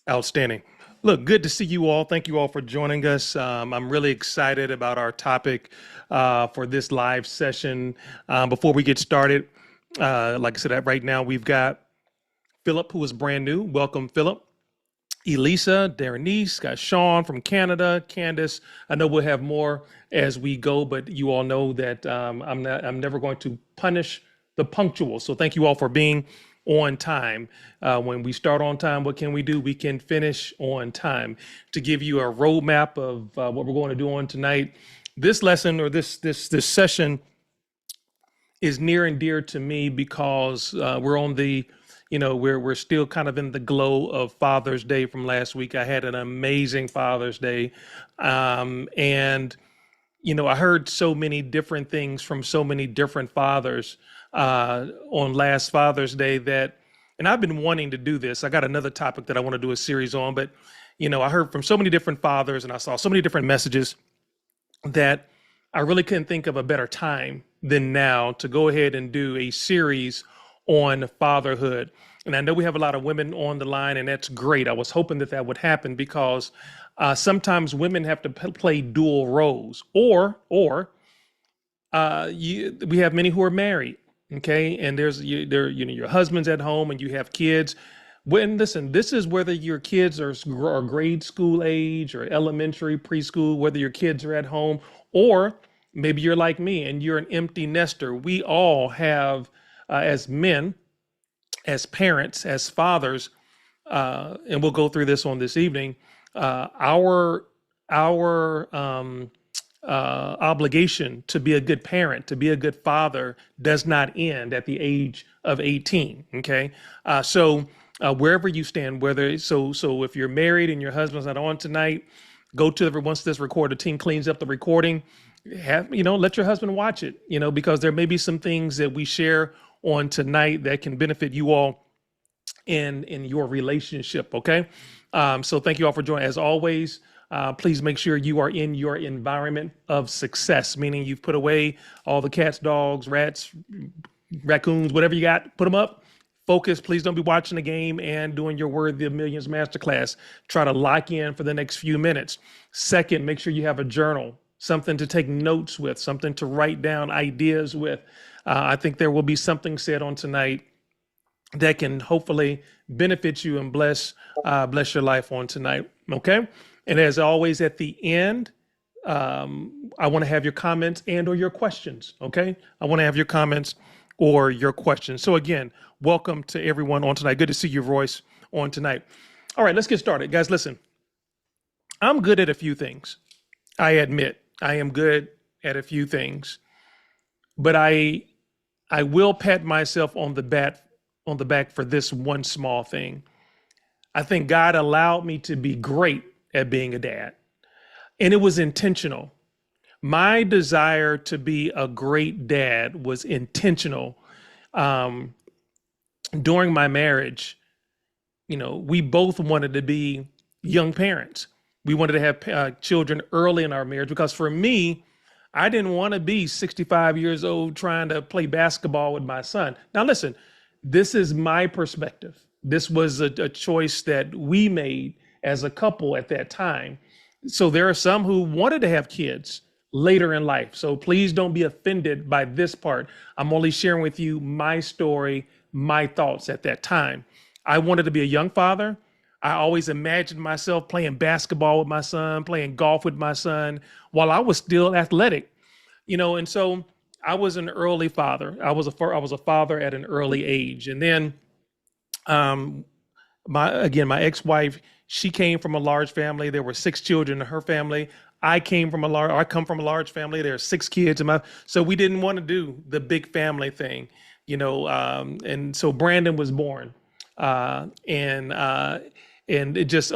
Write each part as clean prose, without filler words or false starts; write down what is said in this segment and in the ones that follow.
Outstanding. Look, good to see you all. Thank you all for joining us. I'm really excited about our topic for this live session. Before we get started, like I said, right now we've got Philip, who is brand new. Welcome, Philip. Elisa, Darenice, got Sean from Canada, Candace. I know we'll have more as we go, but you all know that I'm never going to punish the punctual. So thank you all for being on time. When we start on time, what can we do? We can finish on time. To give you a roadmap of what we're going to do on tonight, this lesson or this session is near and dear to me because we're on the we're still kind of in the glow of Father's Day from last week. I had an amazing Father's Day, and I heard so many different things from so many different fathers on last Father's Day and I've been wanting to do this. I got another topic that I want to do a series on, but I heard from so many different fathers and I saw so many different messages that I really couldn't think of a better time than now to go ahead and do a series on fatherhood. And I know we have a lot of women on the line, and that's great. I was hoping that would happen because sometimes women have to play dual roles, we have many who are married, okay, and your husband's at home and you have kids. When listen, this is whether your kids are grade school age or elementary, preschool, whether your kids are at home, or maybe you're like me and you're an empty nester. We all have, as men, as parents, as fathers, and we'll go through this on this evening. Our obligation to be a good parent, to be a good father, does not end at the age of 18. Okay, so wherever you stand, whether so if you're married and your husband's not on tonight, go to once this recorded team cleans up the recording, let your husband watch it. Because there may be some things that we share on tonight that can benefit you all in your relationship. Okay, so thank you all for joining. As always, please make sure you are in your environment of success, meaning you've put away all the cats, dogs, rats, raccoons, whatever you got, put them up. Focus. Please don't be watching the game and doing your Worthy of Millions Masterclass. Try to lock in for the next few minutes. Second, make sure you have a journal, something to take notes with, something to write down ideas with. I think there will be something said on tonight that can hopefully benefit you and bless your life on tonight. Okay. And as always, at the end, I want to have your comments and or your questions. Okay. I want to have your comments or your questions. So again, welcome to everyone on tonight. Good to see your voice on tonight. All right, let's get started. Guys, listen, I'm good at a few things. I admit I am good at a few things, but I will pat myself on the back for this one small thing. I think God allowed me to be great at being a dad, and it was intentional. My desire to be a great dad was intentional. During my marriage, we both wanted to be young parents. We wanted to have children early in our marriage because for me, I didn't want to be 65 years old trying to play basketball with my son. Now, listen, this is my perspective. This was a choice that we made as a couple at that time. So there are some who wanted to have kids later in life. So please don't be offended by this part. I'm only sharing with you my story, my thoughts at that time. I wanted to be a young father. I always imagined myself playing basketball with my son, playing golf with my son while I was still athletic, and so I was an early father. I was a father at an early age. And then um, my ex-wife, she came from a large family. There were six children in her family. I come from a large family. There are six kids so we didn't want to do the big family thing, and so Brandon was born, and it just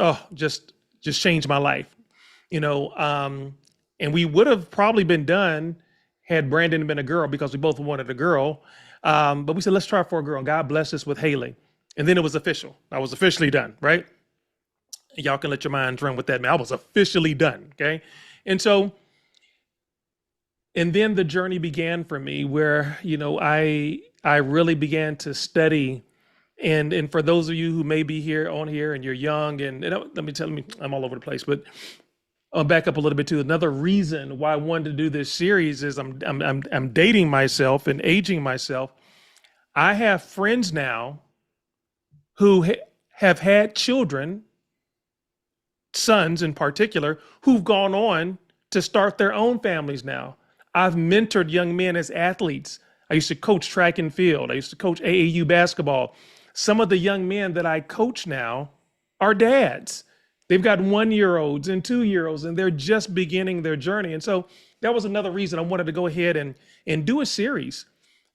changed my life, and we would have probably been done had Brandon been a girl because we both wanted a girl. But we said, let's try for a girl. God blessed us with Haley. And then it was official. I was officially done, right? Y'all can let your minds run with that. Man, I was officially done. Okay. And so, and then the journey began for me where, I really began to study And for those of you who may be here on here and you're young, and let me, I'm all over the place, but I'll back up a little bit too. Another reason why I wanted to do this series is I'm dating myself and aging myself. I have friends now who have had children, sons in particular, who've gone on to start their own families now. I've mentored young men as athletes. I used to coach track and field. I used to coach AAU basketball. Some of the young men that I coach now are dads. They've got 1-year-olds and 2-year-olds, and they're just beginning their journey. And so that was another reason I wanted to go ahead and do a series,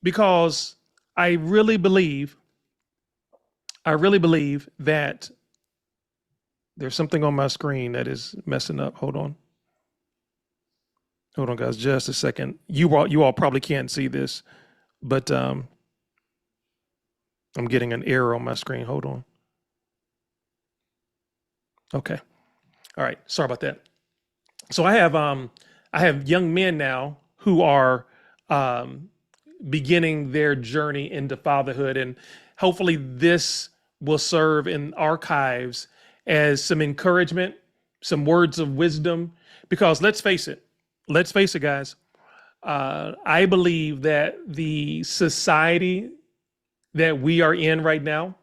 because I really believe that there's something on my screen that is messing up. Hold on, guys, just a second. You all probably can't see this, but I'm getting an error on my screen. Hold on. Okay. All right. Sorry about that. So I have young men now who are beginning their journey into fatherhood, and hopefully this will serve in archives as some encouragement, some words of wisdom, because let's face it, guys. I believe that the society that we are in right now,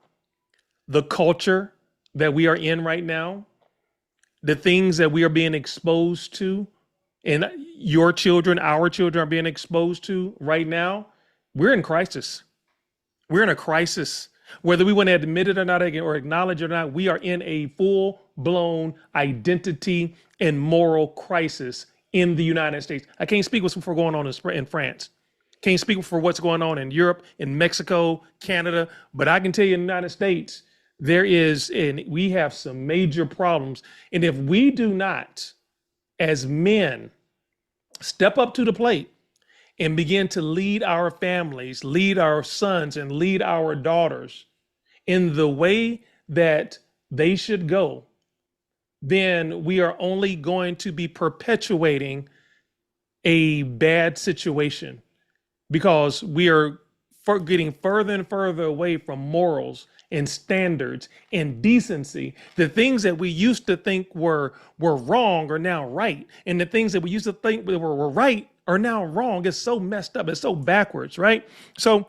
the culture that we are in right now, the things that we are being exposed to, and your children, our children are being exposed to right now, we're in crisis. We're in a crisis. Whether we want to admit it or not, or acknowledge it or not, we are in a full-blown identity and moral crisis in the United States. I can't speak what's going on in France. Can't speak for what's going on in Europe, in Mexico, Canada, but I can tell you in the United States, we have some major problems. And if we do not, as men, step up to the plate and begin to lead our families, lead our sons, and lead our daughters in the way that they should go, then we are only going to be perpetuating a bad situation, because we are getting further and further away from morals and standards and decency. The things that we used to think were wrong are now right. And the things that we used to think were right are now wrong. It's so messed up. It's so backwards, right? So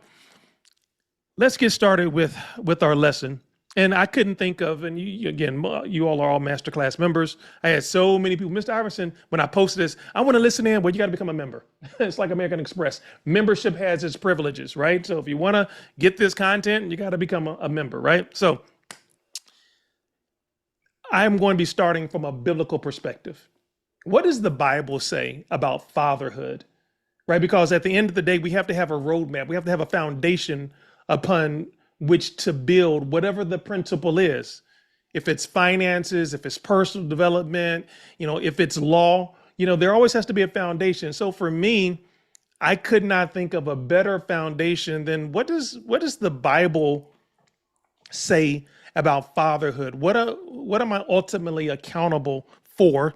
let's get started with our lesson. And I couldn't think of, and you all are all Masterclass members. I had so many people. Mr. Iverson, when I posted this, I want to listen in. Well, you got to become a member. It's like American Express. Membership has its privileges, right? So if you want to get this content, you got to become a member, right? So I'm going to be starting from a biblical perspective. What does the Bible say about fatherhood, right? Because at the end of the day, we have to have a roadmap. We have to have a foundation upon which to build whatever the principle is. If it's finances, if it's personal development, if it's law, there always has to be a foundation. So for me, I could not think of a better foundation than what does the Bible say about fatherhood? What am I ultimately accountable for?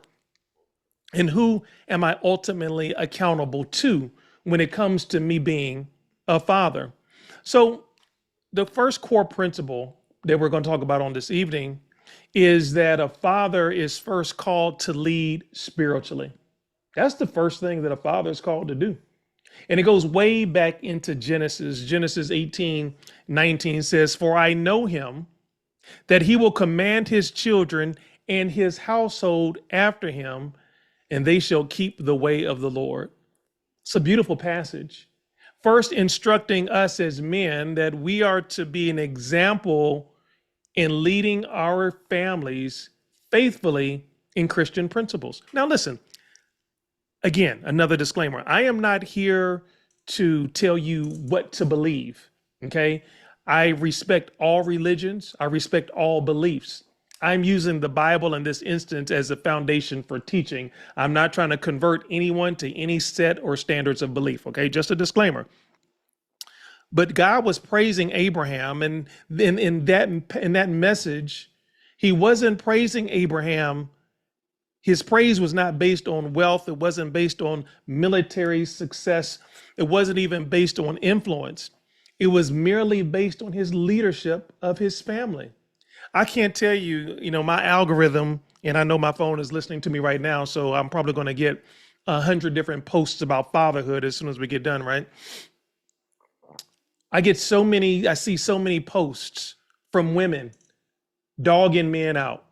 And who am I ultimately accountable to when it comes to me being a father? So the first core principle that we're going to talk about on this evening is that a father is first called to lead spiritually. That's the first thing that a father is called to do. And it goes way back into Genesis. Genesis 18:19 says, "For I know him, that he will command his children and his household after him, and they shall keep the way of the Lord." It's a beautiful passage. First, instructing us as men that we are to be an example in leading our families faithfully in Christian principles. Now, listen, again, another disclaimer. I am not here to tell you what to believe, okay? I respect all religions. I respect all beliefs. I'm using the Bible in this instance as a foundation for teaching. I'm not trying to convert anyone to any set or standards of belief, okay? Just a disclaimer. But God was praising Abraham, and in that message, he wasn't praising Abraham. His praise was not based on wealth. It wasn't based on military success. It wasn't even based on influence. It was merely based on his leadership of his family. I can't tell you, my algorithm, and I know my phone is listening to me right now, so I'm probably going to get 100 different posts about fatherhood as soon as we get done, right? I see so many posts from women dogging men out.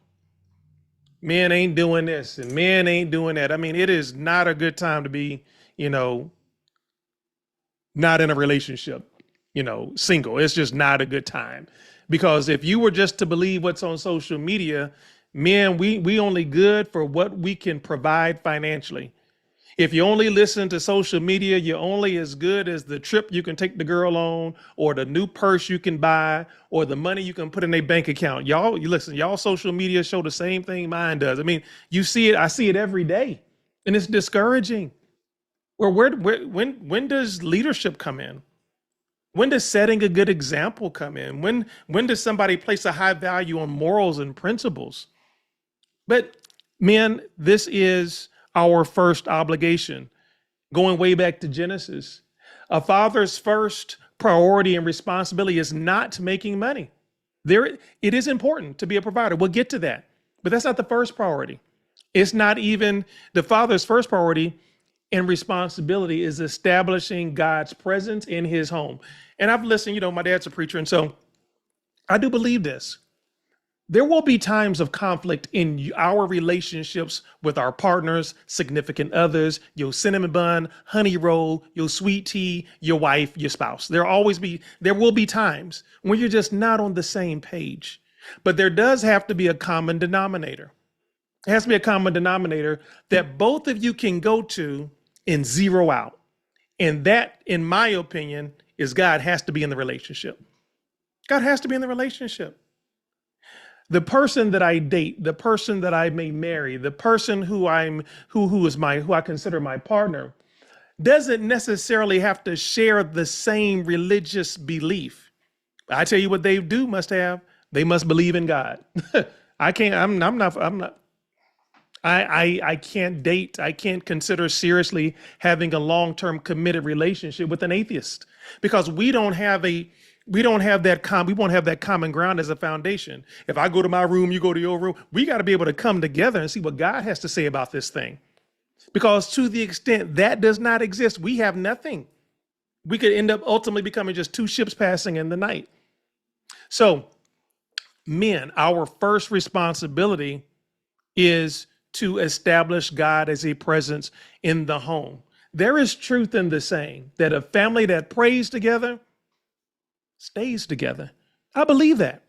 Men ain't doing this and men ain't doing that. I mean, it is not a good time to be, you know, not in a relationship, single. It's just not a good time. Because if you were just to believe what's on social media, men, we only good for what we can provide financially. If you only listen to social media, you're only as good as the trip you can take the girl on, or the new purse you can buy, or the money you can put in a bank account. You listen, y'all social media show the same thing mine does. I mean, you see it, I see it every day, and it's discouraging. When does leadership come in? When does setting a good example come in? When does somebody place a high value on morals and principles? But men, this is our first obligation. Going way back to Genesis, a father's first priority and responsibility is not making money. It is important to be a provider. We'll get to that, but that's not the first priority. It's not even the father's first priority and responsibility is establishing God's presence in his home. And I've listened, my dad's a preacher, and so I do believe this. There will be times of conflict in our relationships with our partners, significant others, your cinnamon bun, honey roll, your sweet tea, your wife, your spouse. There will be times when you're just not on the same page. But there does have to be a common denominator. It has to be a common denominator that both of you can go to and zero out. And that, in my opinion, is God has to be in the relationship. God has to be in the relationship. The person that I date, the person that I may marry, the person who I consider my partner, doesn't necessarily have to share the same religious belief. I tell you what they must have. They must believe in God. I can't date. I can't consider seriously having a long-term committed relationship with an atheist because we won't have that common ground as a foundation. If I go to my room, you go to your room, we got to be able to come together and see what God has to say about this thing. Because to the extent that does not exist, we have nothing. We could end up ultimately becoming just two ships passing in the night. So, men, our first responsibility is to establish God as a presence in the home. There is truth in the saying that a family that prays together stays together. I believe that.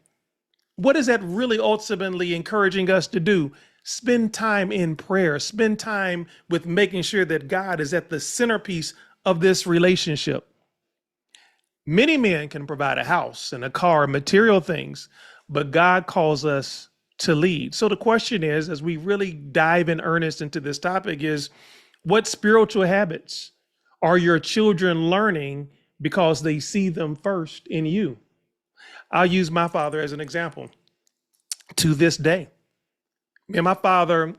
What is that really ultimately encouraging us to do? Spend time in prayer, spend time with making sure that God is at the centerpiece of this relationship. Many men can provide a house and a car, material things, but God calls us to lead. So the question is, as we really dive in earnest into this topic, is what spiritual habits are your children learning because they see them first in you? I'll use my father as an example. To this day, me and my father,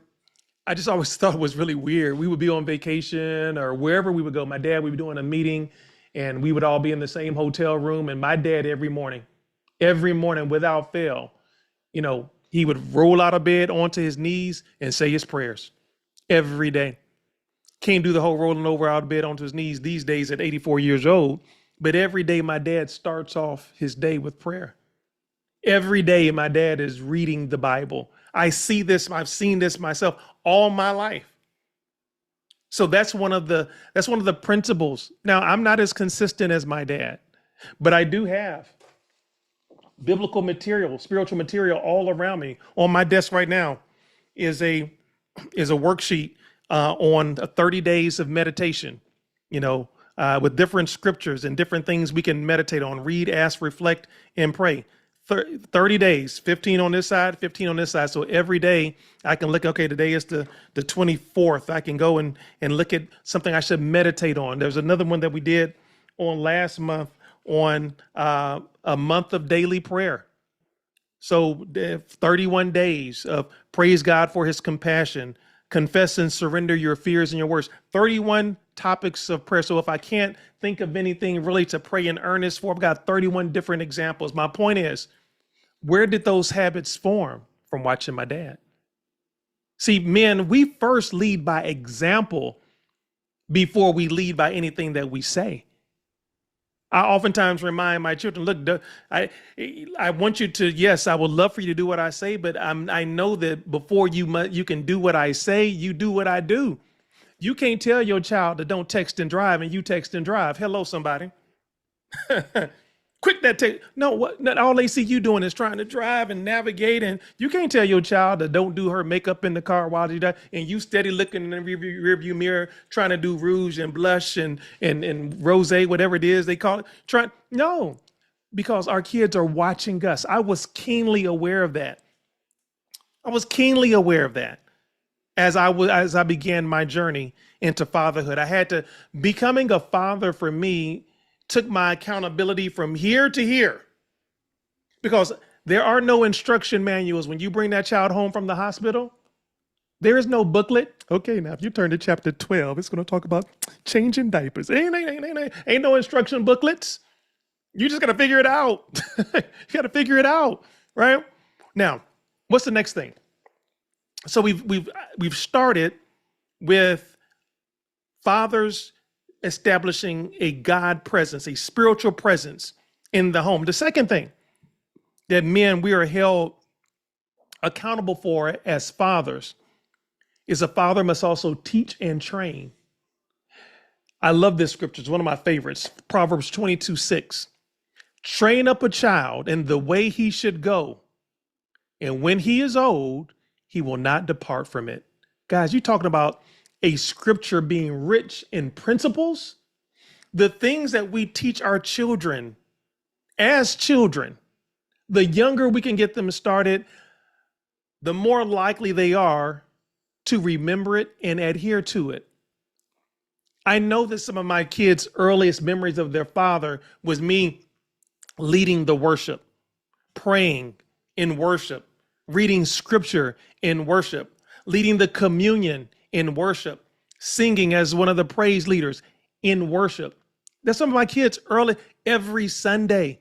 I just always thought it was really weird. We would be on vacation or wherever we would go. My dad, we would be doing a meeting and we would all be in the same hotel room. And my dad, every morning without fail, he would roll out of bed onto his knees and say his prayers every day. Can't do the whole rolling over out of bed onto his knees these days at 84 years old. But every day my dad starts off his day with prayer. Every day my dad is reading the Bible. I've seen this myself all my life. So that's one of the principles. Now, I'm not as consistent as my dad, but I do have biblical material, spiritual material all around me. On my desk right now is a worksheet on 30 days of meditation, with different scriptures and different things we can meditate on, read, ask, reflect, and pray. 30 days, 15 on this side, 15 on this side. So every day I can look, okay, today is the 24th. I can go and look at something I should meditate on. There's another one that we did on last month on a month of daily prayer. So 31 days of praise God for his compassion, confess and surrender your fears and your worries. 31 topics of prayer. So if I can't think of anything really to pray in earnest for, I've got 31 different examples. My point is, where did those habits form? From watching my dad. See, men, we first lead by example before we lead by anything that we say. I oftentimes remind my children, look, I want you to, yes, I would love for you to do what I say, but I know that before you can do what I say, you do what I do. You can't tell your child to don't text and drive, and you text and drive. Hello, somebody. Quick that text. No, what? Not all they see you doing is trying to drive and navigate, and you can't tell your child to don't do her makeup in the car while she does, and you steady looking in the rearview mirror trying to do rouge and blush and rosé, whatever it is they call it. No, because our kids are watching us. I was keenly aware of that. As I began my journey into fatherhood. I had to becoming a father for me took my accountability from here to here, because there are no instruction manuals when you bring that child home from the hospital. There is no booklet. Okay, now if you turn to chapter 12, it's going to talk about changing diapers. Ain't no instruction booklets. You just got to figure it out. You got to figure it out, right? Now, what's the next thing? So we've started with fathers establishing a God presence, a spiritual presence in the home. The second thing that men, we are held accountable for as fathers is a father must also teach and train. I love this scripture. It's one of my favorites. Proverbs 22:6. Train up a child in the way he should go, and when he is old, he will not depart from it. Guys, you're talking about a scripture being rich in principles. The things that we teach our children as children, the younger we can get them started, the more likely they are to remember it and adhere to it. I know that some of my kids' earliest memories of their father was me leading the worship, praying in worship, reading scripture in worship, leading the communion in worship, singing as one of the praise leaders in worship. That's some of my kids early, every Sunday,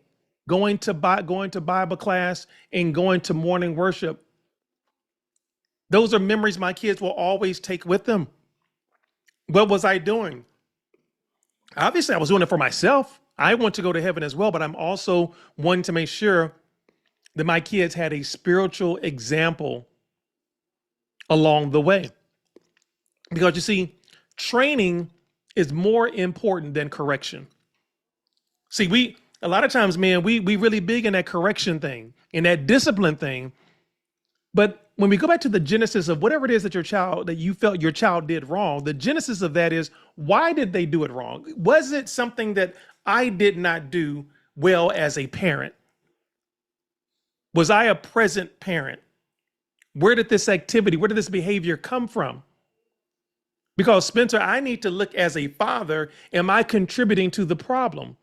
going to Bible class and going to morning worship. Those are memories my kids will always take with them. What was I doing? Obviously, I was doing it for myself. I want to go to heaven as well, but I'm also wanting to make sure that my kids had a spiritual example along the way. Because you see, training is more important than correction. See, a lot of times, man, we really big in that correction thing, in that discipline thing. But when we go back to the genesis of whatever it is that you felt your child did wrong, the genesis of that is, why did they do it wrong? Was it something that I did not do well as a parent? Was I a present parent? Where did this behavior come from? Because Spencer, I need to look as a father. Am I contributing to the problem?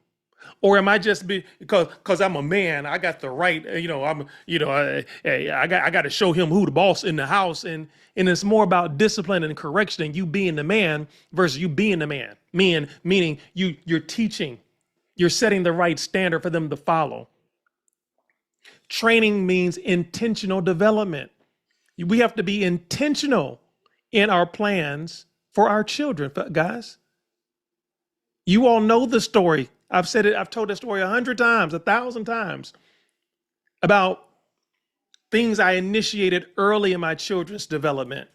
Or am I just because I'm a man, I got the right, I got to show him who the boss in the house. And it's more about discipline and correction and you being the man versus you being the man. Meaning you're teaching, you're setting the right standard for them to follow. Training means intentional development. We have to be intentional in our plans for our children, guys. You all know the story. I've told that story 100 times, 1,000 times about things I initiated early in my children's development.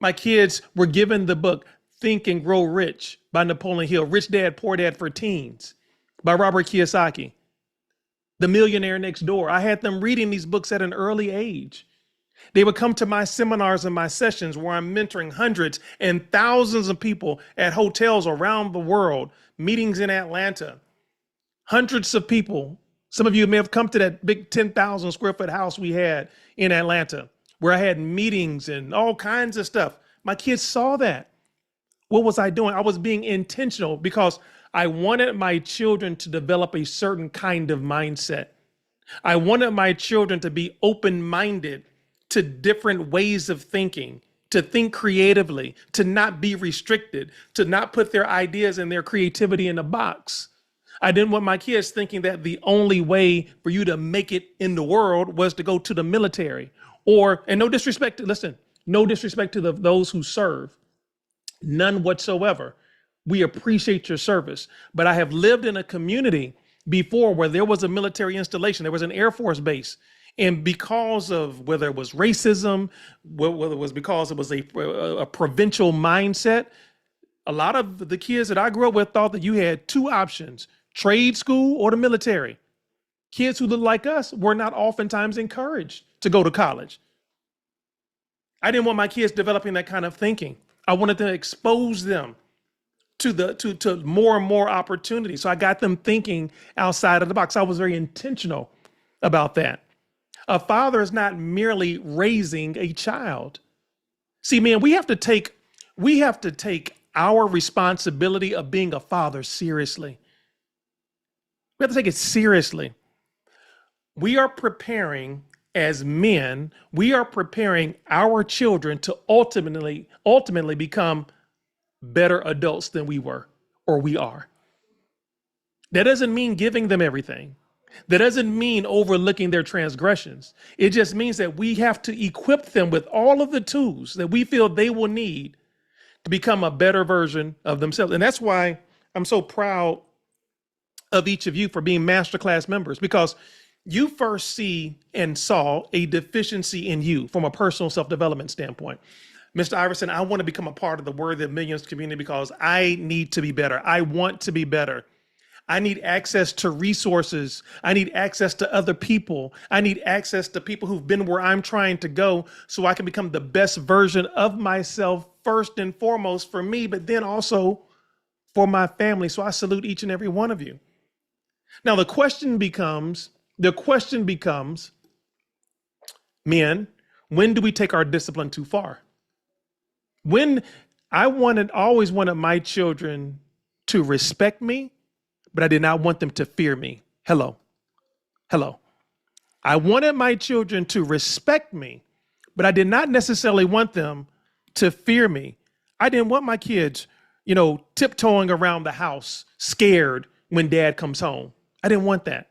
My kids were given the book, Think and Grow Rich by Napoleon Hill, Rich Dad, Poor Dad for Teens by Robert Kiyosaki, The Millionaire Next Door. I had them reading these books at an early age. They would come to my seminars and my sessions where I'm mentoring hundreds and thousands of people at hotels around the world, meetings in Atlanta, hundreds of people. Some of you may have come to that big 10,000 square foot house we had in Atlanta where I had meetings and all kinds of stuff. My kids saw that. What was I doing? I was being intentional because I wanted my children to develop a certain kind of mindset. I wanted my children to be open-minded to different ways of thinking, to think creatively, to not be restricted, to not put their ideas and their creativity in a box. I didn't want my kids thinking that the only way for you to make it in the world was to go to the military or, and no disrespect, listen, no disrespect to those who serve, none whatsoever. We appreciate your service. But I have lived in a community before where there was a military installation, there was an Air Force base. And because of whether it was racism, whether it was because it was a provincial mindset, a lot of the kids that I grew up with thought that you had two options, trade school or the military. Kids who look like us were not oftentimes encouraged to go to college. I didn't want my kids developing that kind of thinking. I wanted to expose them to more and more opportunities. So I got them thinking outside of the box. I was very intentional about that. A father is not merely raising a child. See, man, we have to take our responsibility of being a father seriously. We have to take it seriously. We are preparing as men, we are preparing our children to ultimately become better adults than we were or we are. That doesn't mean giving them everything. That doesn't mean overlooking their transgressions. It just means that we have to equip them with all of the tools that we feel they will need to become a better version of themselves. And that's why I'm so proud of each of you for being Masterclass members, because you first see and saw a deficiency in you from a personal self-development standpoint. Mr. Iverson, I want to become a part of the Worthy of Millions community because I need to be better. I want to be better. I need access to resources. I need access to other people. I need access to people who've been where I'm trying to go so I can become the best version of myself, first and foremost for me, but then also for my family. So I salute each and every one of you. Now, the question becomes, men, when do we take our discipline too far? When I always wanted my children to respect me, but I did not want them to fear me. Hello. I wanted my children to respect me, but I did not necessarily want them to fear me. I didn't want my kids, tiptoeing around the house, scared when dad comes home. I didn't want that.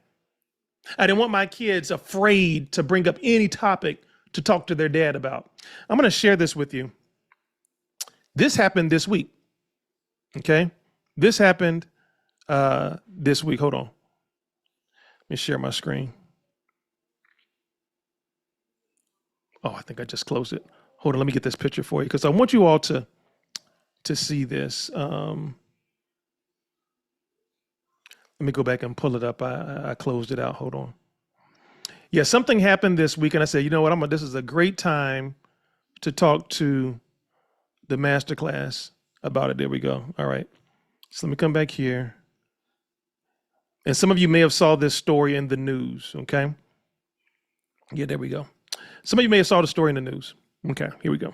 I didn't want my kids afraid to bring up any topic to talk to their dad about. I'm going to share this with you. This happened this week. Okay. This happened this week. Hold on. Let me share my screen. Oh, I think I just closed it. Hold on. Let me get this picture for you because I want you all to see this. Let me go back and pull it up. I closed it out. Hold on. Yeah, something happened this week, and I said, you know what? This is a great time to talk to the Masterclass about it. There we go. All right. So let me come back here. And some of you may have saw this story in the news. Okay. Yeah, there we go. Some of you may have saw the story in the news. Okay, here we go.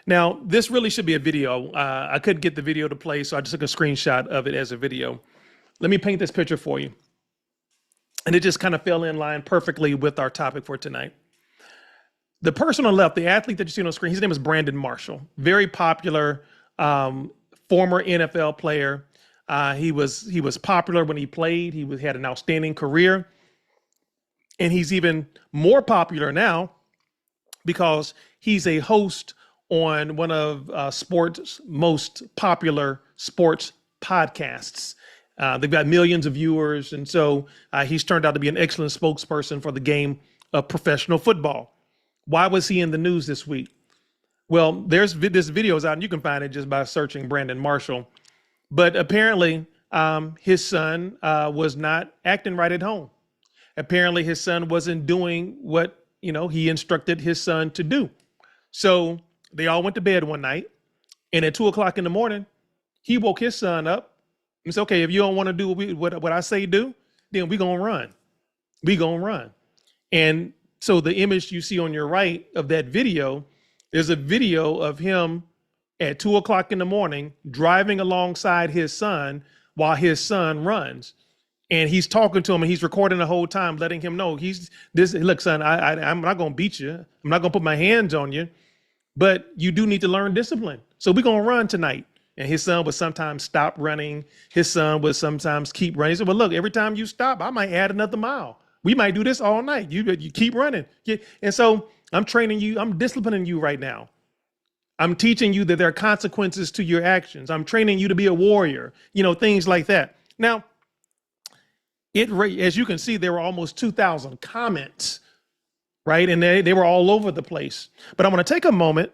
Now, this really should be a video. I couldn't get the video to play, so I just took a screenshot of it as a video. Let me paint this picture for you. And it just kind of fell in line perfectly with our topic for tonight. The person on the left, the athlete that you see on the screen, his name is Brandon Marshall. Very popular, former NFL player. He was popular when he played. He had an outstanding career. And he's even more popular now because he's a host on one of sports' most popular sports podcasts. They've got millions of viewers. And so he's turned out to be an excellent spokesperson for the game of professional football. Why was he in the news this week? Well, this video is out and you can find it just by searching Brandon Marshall. But apparently his son was not acting right at home. Apparently his son wasn't doing what, he instructed his son to do. So they all went to bed one night, and at 2:00 in the morning, he woke his son up and said, okay, if you don't want to do what I say do, then we're going to run. We're going to run. And so the image you see on your right of that video, there's a video of him at 2:00 in the morning driving alongside his son while his son runs. and he's talking to him and he's recording the whole time, letting him know look, son, I'm not going to beat you. I'm not going to put my hands on you, but you do need to learn discipline. So we're going to run tonight. And his son would sometimes stop running. His son would sometimes keep running. He said, well, look, every time you stop, I might add another mile. We might do this all night. You keep running. And so I'm training you. I'm disciplining you right now. I'm teaching you that there are consequences to your actions. I'm training you to be a warrior, things like that. Now, as you can see, there were almost 2,000 comments, right? And they were all over the place. But I want to take a moment.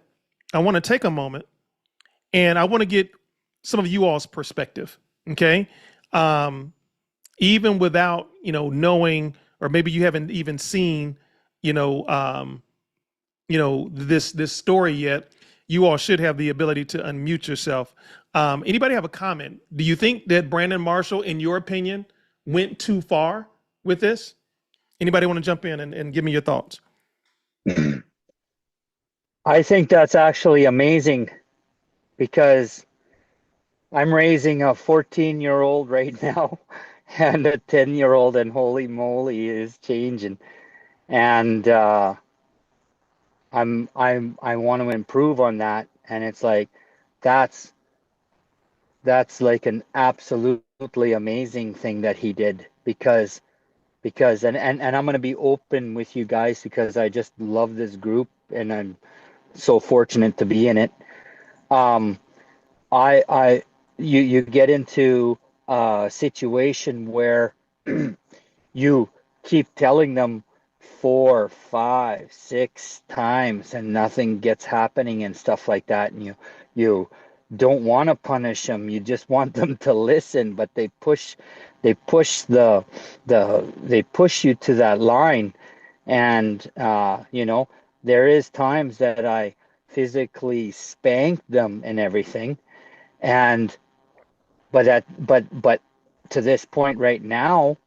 And I want to get some of you all's perspective, okay? Even without, knowing, or maybe you haven't even seen, this story yet, you all should have the ability to unmute yourself. Anybody have a comment? Do you think that Brandon Marshall, in your opinion, went too far with this? Anybody want to jump in and give me your thoughts? I think that's actually amazing, because I'm raising a 14-year-old right now and a 10-year-old, and holy moly, is changing. And I want to improve on that. And it's like, that's like an absolutely amazing thing that he did, because and I'm going to be open with you guys, because I just love this group and I'm so fortunate to be in it. You get into a situation where you keep telling them 4, 5, 6 times and nothing gets happening and stuff like that, and you don't want to punish them. You just want them to listen, but they push you to that line. And there is times that I physically spank them and everything, but to this point right now,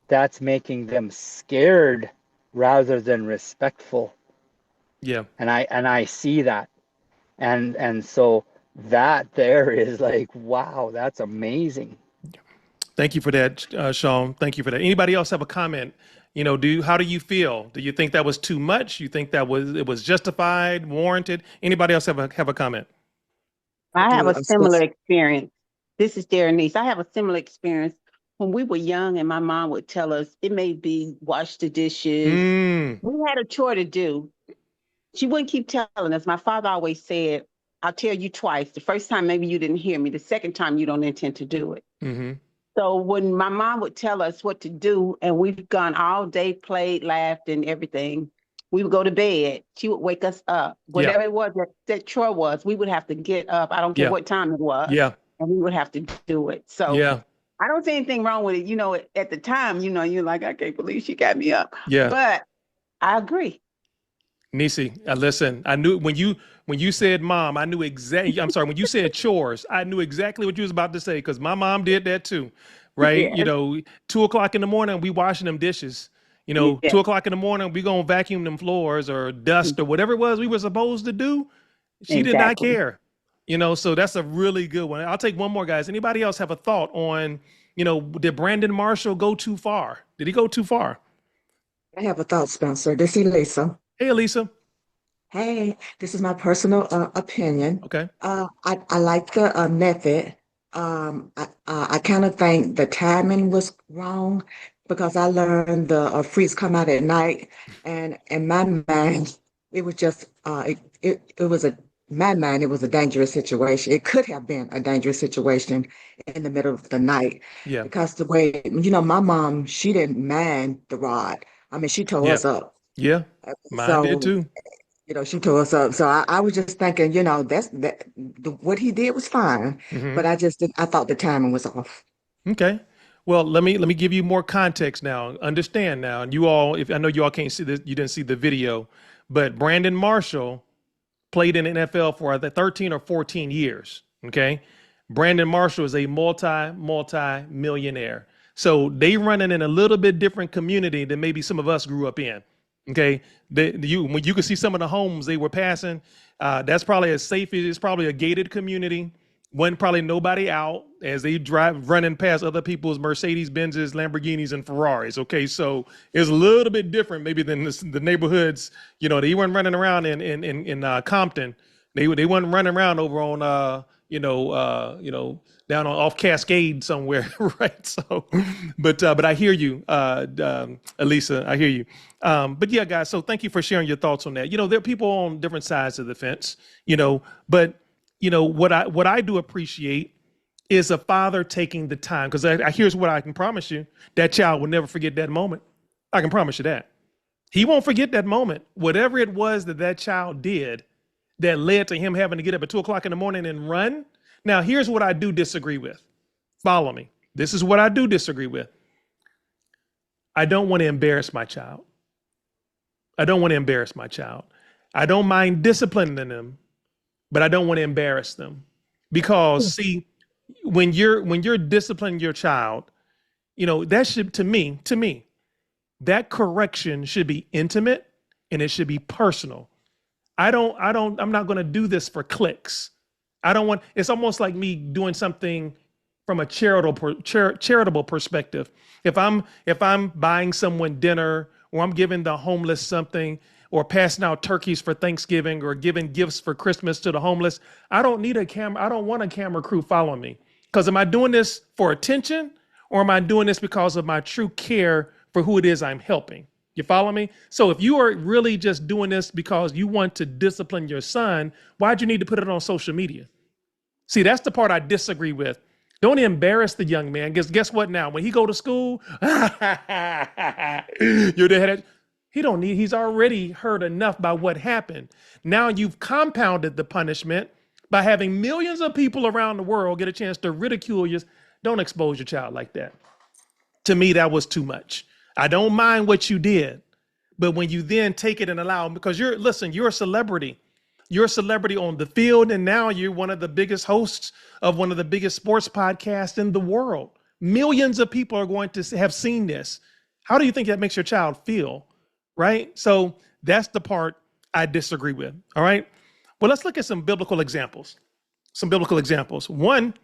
that's making them scared rather than respectful. Yeah. And I see that. And so that there is like, wow, that's amazing. Thank you for that, Sean. Thank you for that. Anybody else have a comment? How do you feel? Do you think that was too much? You think that it was justified, warranted? Anybody else have a comment? I have Do a similar experience. This is Darenice. I have a similar experience. When we were young and my mom would tell us, it may be wash the dishes. We had a chore to do. She wouldn't keep telling us. My father always said, I'll tell you twice. The first time, maybe you didn't hear me. The second time, you don't intend to do it. Mm-hmm. So when my mom would tell us what to do, and we've gone all day, played, laughed, and everything, we would go to bed. She would wake us up. Whatever it was that chore was, we would have to get up. I don't care what time it was. Yeah. And we would have to do it. So I don't see anything wrong with it. At the time, you're like, I can't believe she got me up. Yeah. But I agree. Nisi, listen, I knew when you said mom, I knew exactly, I'm sorry, when you said chores, I knew exactly what you was about to say, because my mom did that too, right? Yes. 2:00 in the morning, we washing them dishes. 2:00 in the morning, we gonna vacuum them floors or dust or whatever it was we were supposed to do. She did not care. So that's a really good one. I'll take one more, guys. Anybody else have a thought on, did Brandon Marshall go too far? Did he go too far? I have a thought, Spencer. This is Lisa. Hey, Elisa. Hey, this is my personal opinion. Okay. I like the method. I kind of think the timing was wrong, because I learned the freaks come out at night, and in my mind, it was just it was my mind, it was a dangerous situation. It could have been a dangerous situation in the middle of the night. Yeah. Because the way, my mom, she didn't mind the rod. I mean, she tore us up. Yeah. Mine did too. She tore us up. So I was just thinking, what he did was fine, but I thought the timing was off. Okay. Well, let me give you more context now. Understand now, and you all, if I know you all can't see this, you didn't see the video, but Brandon Marshall played in the NFL for 13 or 14 years. Okay. Brandon Marshall is a multi-millionaire. So they running in a little bit different community than maybe some of us grew up in. Okay. When you could see some of the homes they were passing, that's probably as safe as it's probably a gated community. Wasn't probably nobody out as they drive running past other people's Mercedes Benzes, Lamborghinis, and Ferraris. Okay, so it's a little bit different maybe than the neighborhoods. You know, they weren't running around in Compton. They weren't running around over on down on off Cascade somewhere, right? So, but I hear you, Elisa. I hear you. But yeah, guys. So thank you for sharing your thoughts on that. You know, there are people on different sides of the fence. You know, but you know, what I do appreciate is a father taking the time, because here's what I can promise you: that child will never forget that moment. I can promise you that. He won't forget that moment. Whatever it was that child did that led to him having to get up at 2 o'clock in the morning and run. Now, here's what I do disagree with. Follow me. This is what I do disagree with. I don't want to embarrass my child. I don't want to embarrass my child. I don't mind disciplining them, but I don't want to embarrass them. Because see, when you're disciplining your child, you know, that should, to me, that correction should be intimate and it should be personal. I'm not going to do this for clicks. It's almost like me doing something from a charitable perspective. If I'm buying someone dinner, or I'm giving the homeless something, or passing out turkeys for Thanksgiving, or giving gifts for Christmas to the homeless, I don't need a camera. I don't want a camera crew following me. Because am I doing this for attention, or am I doing this because of my true care for who it is I'm helping? You follow me? So if you are really just doing this because you want to discipline your son, why'd you need to put it on social media? See, that's the part I disagree with. Don't embarrass the young man. Guess what now? When he go to school, your dad, he's already heard enough by what happened. Now you've compounded the punishment by having millions of people around the world get a chance to ridicule you. Don't expose your child like that. To me, that was too much. I don't mind what you did, but when you then take it and allow, because you're a celebrity. You're a celebrity on the field, and now you're one of the biggest hosts of one of the biggest sports podcasts in the world. Millions of people are going to have seen this. How do you think that makes your child feel? Right? So that's the part I disagree with. All right. Well, let's look at some biblical examples. One,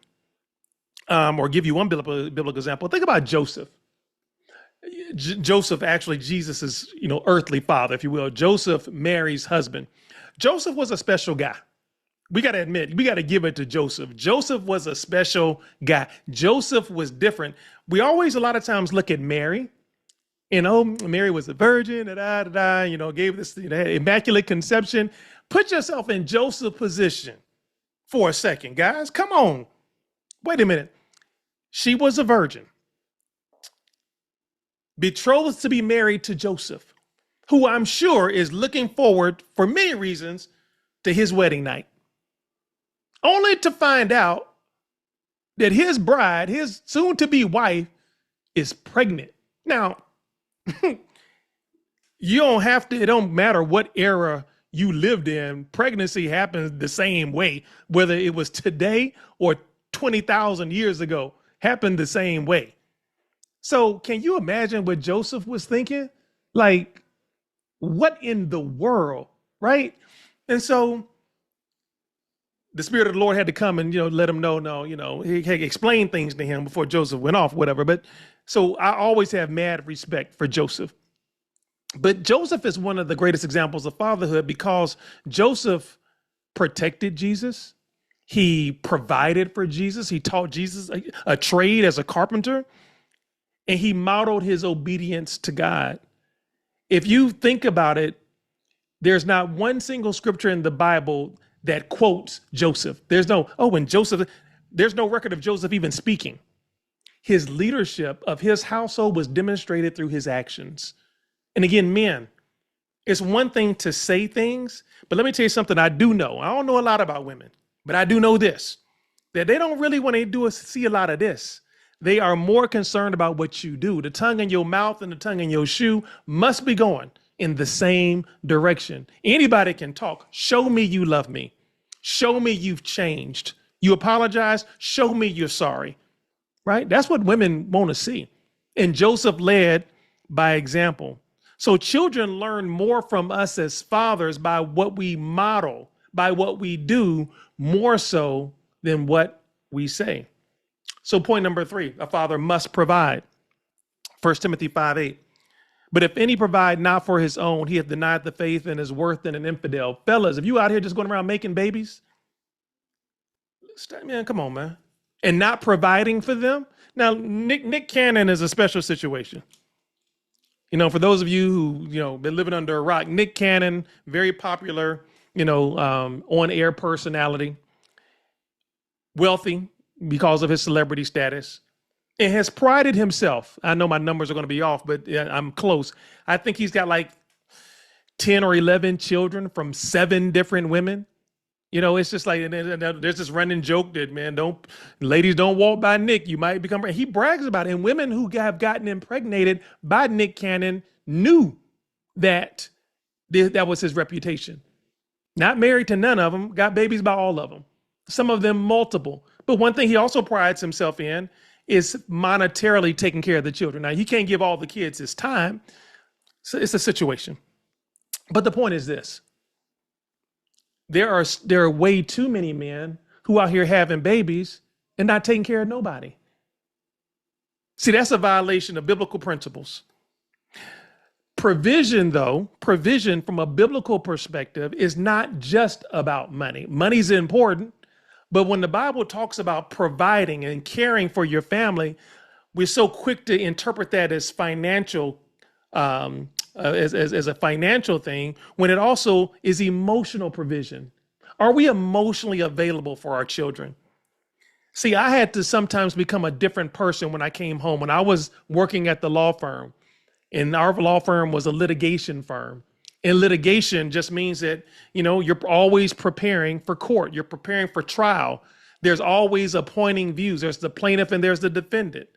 or give you one biblical example. Think about Joseph. Joseph, actually Jesus's, earthly father, if you will. Joseph, Mary's husband. Joseph was a special guy. We got to admit, we got to give it to Joseph. Joseph was a special guy. Joseph was different. We always, a lot of times, look at Mary. Mary was a virgin, gave this immaculate conception. Put yourself in Joseph's position for a second, guys. Come on. Wait a minute. She was a virgin, betrothed to be married to Joseph, who I'm sure is looking forward, for many reasons, to his wedding night. Only to find out that his bride, his soon-to-be wife, is pregnant. Now, it don't matter what era you lived in, pregnancy happens the same way, whether it was today or 20,000 years ago, happened the same way. So can you imagine what Joseph was thinking? Like, what in the world, right? And so the Spirit of the Lord had to come and, let him know, he had explained things to him before Joseph went off, whatever. But so I always have mad respect for Joseph. But Joseph is one of the greatest examples of fatherhood because Joseph protected Jesus. He provided for Jesus. He taught Jesus a trade as a carpenter, and he modeled his obedience to God. If you think about it, there's not one single scripture in the Bible that quotes Joseph. There's no record of Joseph even speaking. His leadership of his household was demonstrated through his actions. And again, men, it's one thing to say things, but let me tell you something I do know. I don't know a lot about women, but I do know this, that they don't really want to see a lot of this. They are more concerned about what you do. The tongue in your mouth and the tongue in your shoe must be going in the same direction. Anybody can talk. Show me you love me. Show me you've changed. You apologize. Show me you're sorry. Right? That's what women want to see. And Joseph led by example. So children learn more from us as fathers by what we model, by what we do, more so than what we say. So point number 3, a father must provide. 1 Timothy 5:8. But if any provide not for his own, he hath denied the faith and is worse than an infidel. Fellas, if you out here just going around making babies, man, come on, man. And not providing for them. Now, Nick Cannon is a special situation. For those of you who, been living under a rock, Nick Cannon, very popular, on-air personality, wealthy because of his celebrity status, and has prided himself. I know my numbers are going to be off, but I'm close. I think he's got like 10 or 11 children from 7 different women. It's just like, there's this running joke that, man, ladies don't walk by Nick. You might become, he brags about it. And women who have gotten impregnated by Nick Cannon knew that that was his reputation. Not married to none of them, got babies by all of them. Some of them multiple. But one thing he also prides himself in is monetarily taking care of the children. Now, he can't give all the kids his time. So it's a situation. But the point is this. There are way too many men who out here having babies and not taking care of nobody. See, that's a violation of biblical principles. Provision from a biblical perspective is not just about money. Money's important, but when the Bible talks about providing and caring for your family, we're so quick to interpret that as financial, as a financial thing, when it also is emotional provision. Are we emotionally available for our children? See, I had to sometimes become a different person when I came home. When I was working at the law firm, and our law firm was a litigation firm. And litigation just means that, you're always preparing for court. You're preparing for trial. There's always appointing views. There's the plaintiff and there's the defendant.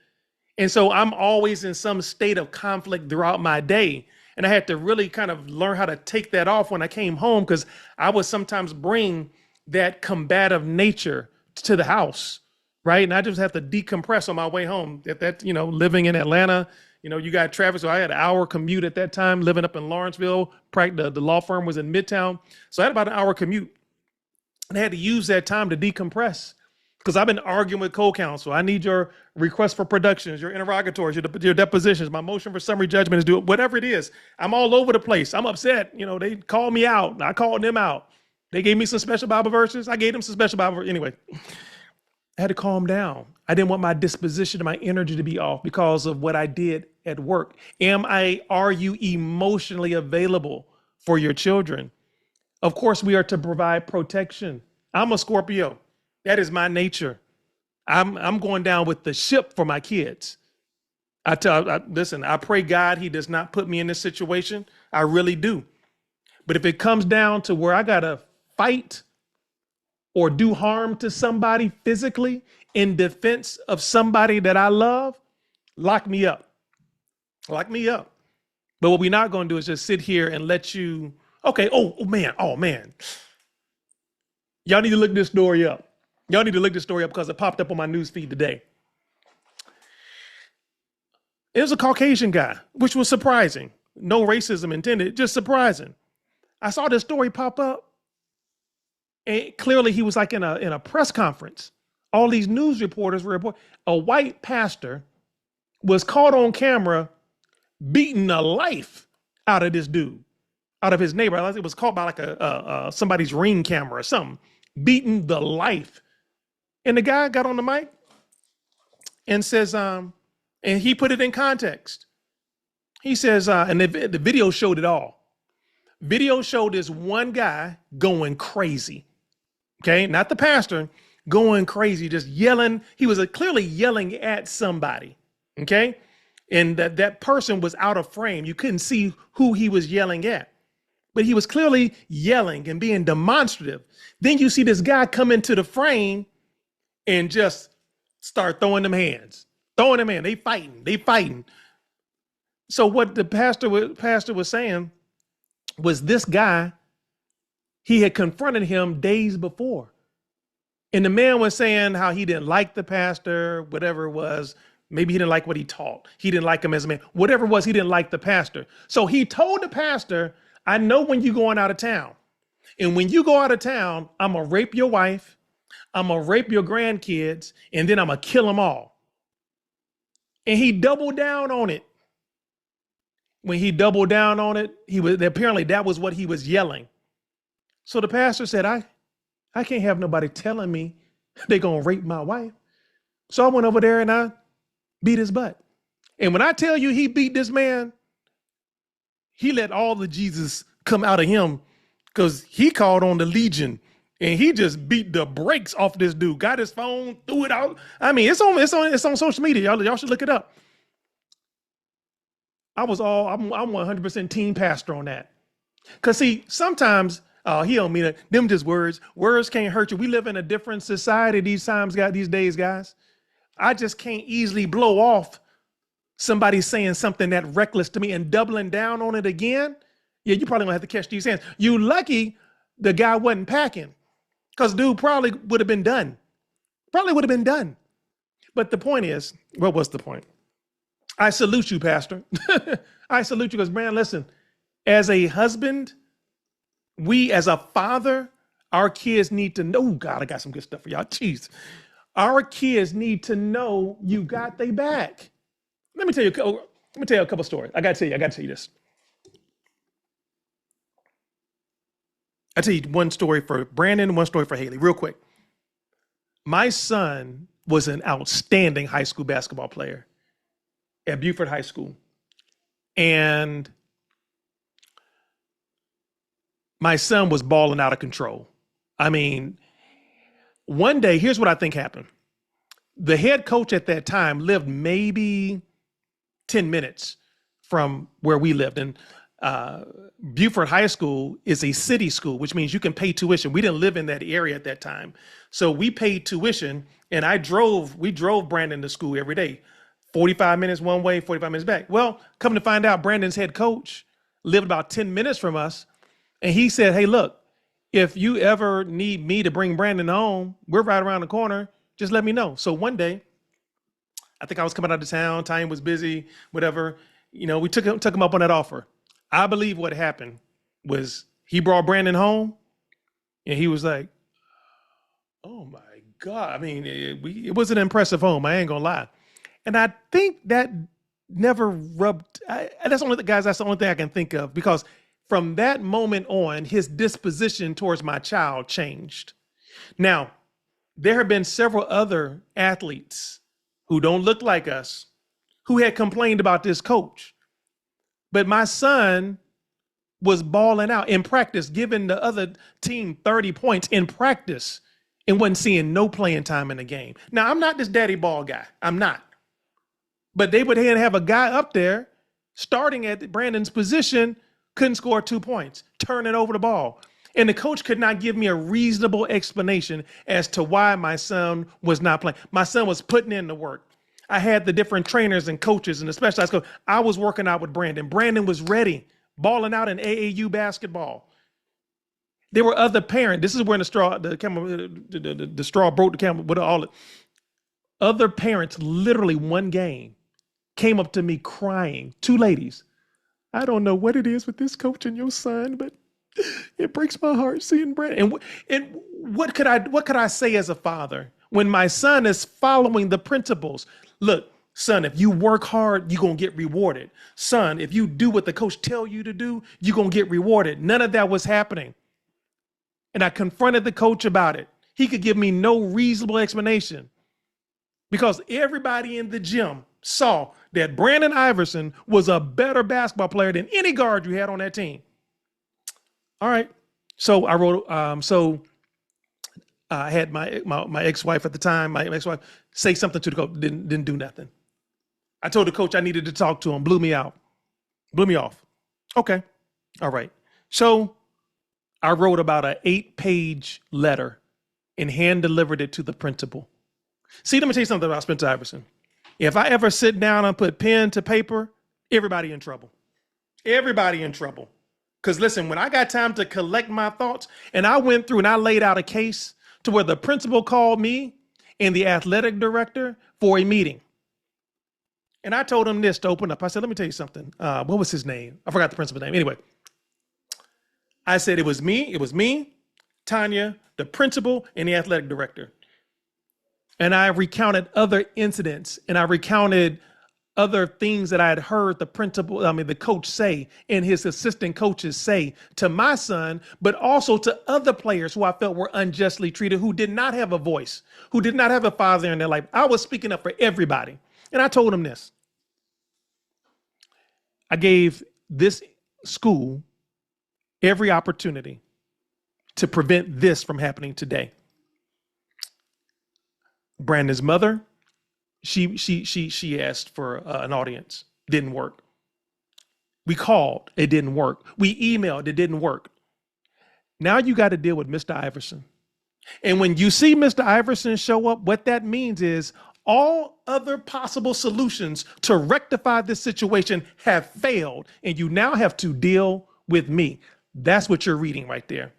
And so I'm always in some state of conflict throughout my day. And I had to really kind of learn how to take that off when I came home, because I would sometimes bring that combative nature to the house, right? And I just have to decompress on my way home. Living in Atlanta, you got traffic. So I had an hour commute at that time, living up in Lawrenceville. The law firm was in Midtown. So I had about an hour commute. And I had to use that time to decompress, because I've been arguing with co-counsel. I need your request for productions, your interrogatories, your depositions. My motion for summary judgment is due. Whatever it is, I'm all over the place. I'm upset. They called me out. I called them out. They gave me some special Bible verses. I gave them some special Bible verses. Anyway, I had to calm down. I didn't want my disposition and my energy to be off because of what I did at work. Are you emotionally available for your children? Of course, we are to provide protection. I'm a Scorpio. That is my nature. I'm going down with the ship for my kids. Listen, I pray God he does not put me in this situation. I really do. But if it comes down to where I got to fight or do harm to somebody physically in defense of somebody that I love, lock me up. Lock me up. But what we're not going to do is just sit here and let you, okay, oh man. Y'all need to look this story up. Y'all need to look this story up because it popped up on my news feed today. It was a Caucasian guy, which was surprising. No racism intended, just surprising. I saw this story pop up, and clearly he was like in a press conference. All these news reporters were reporting. A white pastor was caught on camera beating the life out of this dude, out of his neighbor. It was caught by like somebody's Ring camera or something, beating the life. And the guy got on the mic and says, and he put it in context. He says, and the video showed it all. Video showed this one guy going crazy. Okay, not the pastor, going crazy, just yelling. He was clearly yelling at somebody. Okay, and that person was out of frame. You couldn't see who he was yelling at, but he was clearly yelling and being demonstrative. Then you see this guy come into the frame and just start throwing them hands, They fighting. So what the pastor was saying was this guy, he had confronted him days before. And the man was saying how he didn't like the pastor, whatever it was. Maybe he didn't like what he taught. He didn't like him as a man. Whatever it was, he didn't like the pastor. So he told the pastor, I know when you're going out of town. And when you go out of town, I'm going to rape your wife. I'm going to rape your grandkids and then I'm going to kill them all. And he doubled down on it. When he doubled down on it, apparently that was what he was yelling. So the pastor said, I can't have nobody telling me they're going to rape my wife. So I went over there and I beat his butt. And when I tell you he beat this man, he let all the Jesus come out of him because he called on the Legion and he just beat the brakes off this dude, got his phone, threw it out. I mean, it's on social media. Y'all should look it up. I'm 100% team pastor on that. Cause see, sometimes he don't mean it. Them just words. Words can't hurt you. We live in a different society these days, guys. I just can't easily blow off somebody saying something that reckless to me and doubling down on it again. Yeah, you probably gonna have to catch these hands. You lucky the guy wasn't packing, because dude probably would have been done. But the point is, what was the point? I salute you, Pastor. I salute you because, man, listen, as a husband, we as a father, our kids need to know. Oh, God, I got some good stuff for y'all. Jeez. Our kids need to know you got their back. Let me tell you a couple stories. I got to tell you this. I'll tell you one story for Brandon, one story for Haley, real quick. My son was an outstanding high school basketball player at Beaufort High School. And my son was balling out of control. I mean, one day, here's what I think happened. The head coach at that time lived maybe 10 minutes from where we lived. And Beaufort High School is a city school, which means you can pay tuition. We didn't live in that area at that time. So we paid tuition, and we drove Brandon to school every day. 45 minutes one way, 45 minutes back. Well, come to find out, Brandon's head coach lived about 10 minutes from us. And he said, hey, look, if you ever need me to bring Brandon home, we're right around the corner. Just let me know. So one day, I think I was coming out of town. Time was busy, whatever. You know, we took him up on that offer. I believe what happened was he brought Brandon home and he was like, oh my God. I mean, it was an impressive home. I ain't gonna lie. And I think that never rubbed, that's the only thing I can think of, because from that moment on, his disposition towards my child changed. Now, there have been several other athletes who don't look like us who had complained about this coach. But my son was balling out in practice, giving the other team 30 points in practice and wasn't seeing no playing time in the game. Now, I'm not this daddy ball guy. I'm not. But they would have a guy up there starting at Brandon's position, couldn't score 2 points, turning over the ball. And the coach could not give me a reasonable explanation as to why my son was not playing. My son was putting in the work. I had the different trainers and coaches and the specialized coach. I was working out with Brandon. Brandon was ready, balling out in AAU basketball. There were other parents. This is when the straw broke the camel with all it. Other parents, literally one game, came up to me crying. 2 ladies. I don't know what it is with this coach and your son, but it breaks my heart seeing Brandon. And what could I say as a father when my son is following the principles? Look, son, if you work hard, you're going to get rewarded. Son, if you do what the coach tell you to do, you're going to get rewarded. None of that was happening. And I confronted the coach about it. He could give me no reasonable explanation because everybody in the gym saw that Brandon Iverson was a better basketball player than any guard you had on that team. All right. So I wrote, I had my ex-wife at the time, my ex-wife, say something to the coach, didn't do nothing. I told the coach I needed to talk to him, blew me off. Okay. All right. So I wrote about an 8-page letter and hand delivered it to the principal. See, let me tell you something about Spencer Iverson. If I ever sit down and put pen to paper, everybody in trouble. Because listen, when I got time to collect my thoughts, and I went through and I laid out a case to where the principal called me and the athletic director for a meeting. And I told him this to open up. I said, let me tell you something. What was his name? I forgot the principal's name. Anyway, I said, it was me. Tanya, the principal, and the athletic director. And I recounted other incidents, and I recounted other things that I had heard the coach say and his assistant coaches say to my son, but also to other players who I felt were unjustly treated, who did not have a voice, who did not have a father in their life. I was speaking up for everybody. And I told him this. I gave this school every opportunity to prevent this from happening today. Brandon's mother, she asked for an audience. Didn't work. We called. It didn't work. We emailed. It didn't work. Now you got to deal with Mr. Iverson. And when you see Mr. Iverson show up, what that means is all other possible solutions to rectify this situation have failed, and you now have to deal with me. That's what you're reading right there.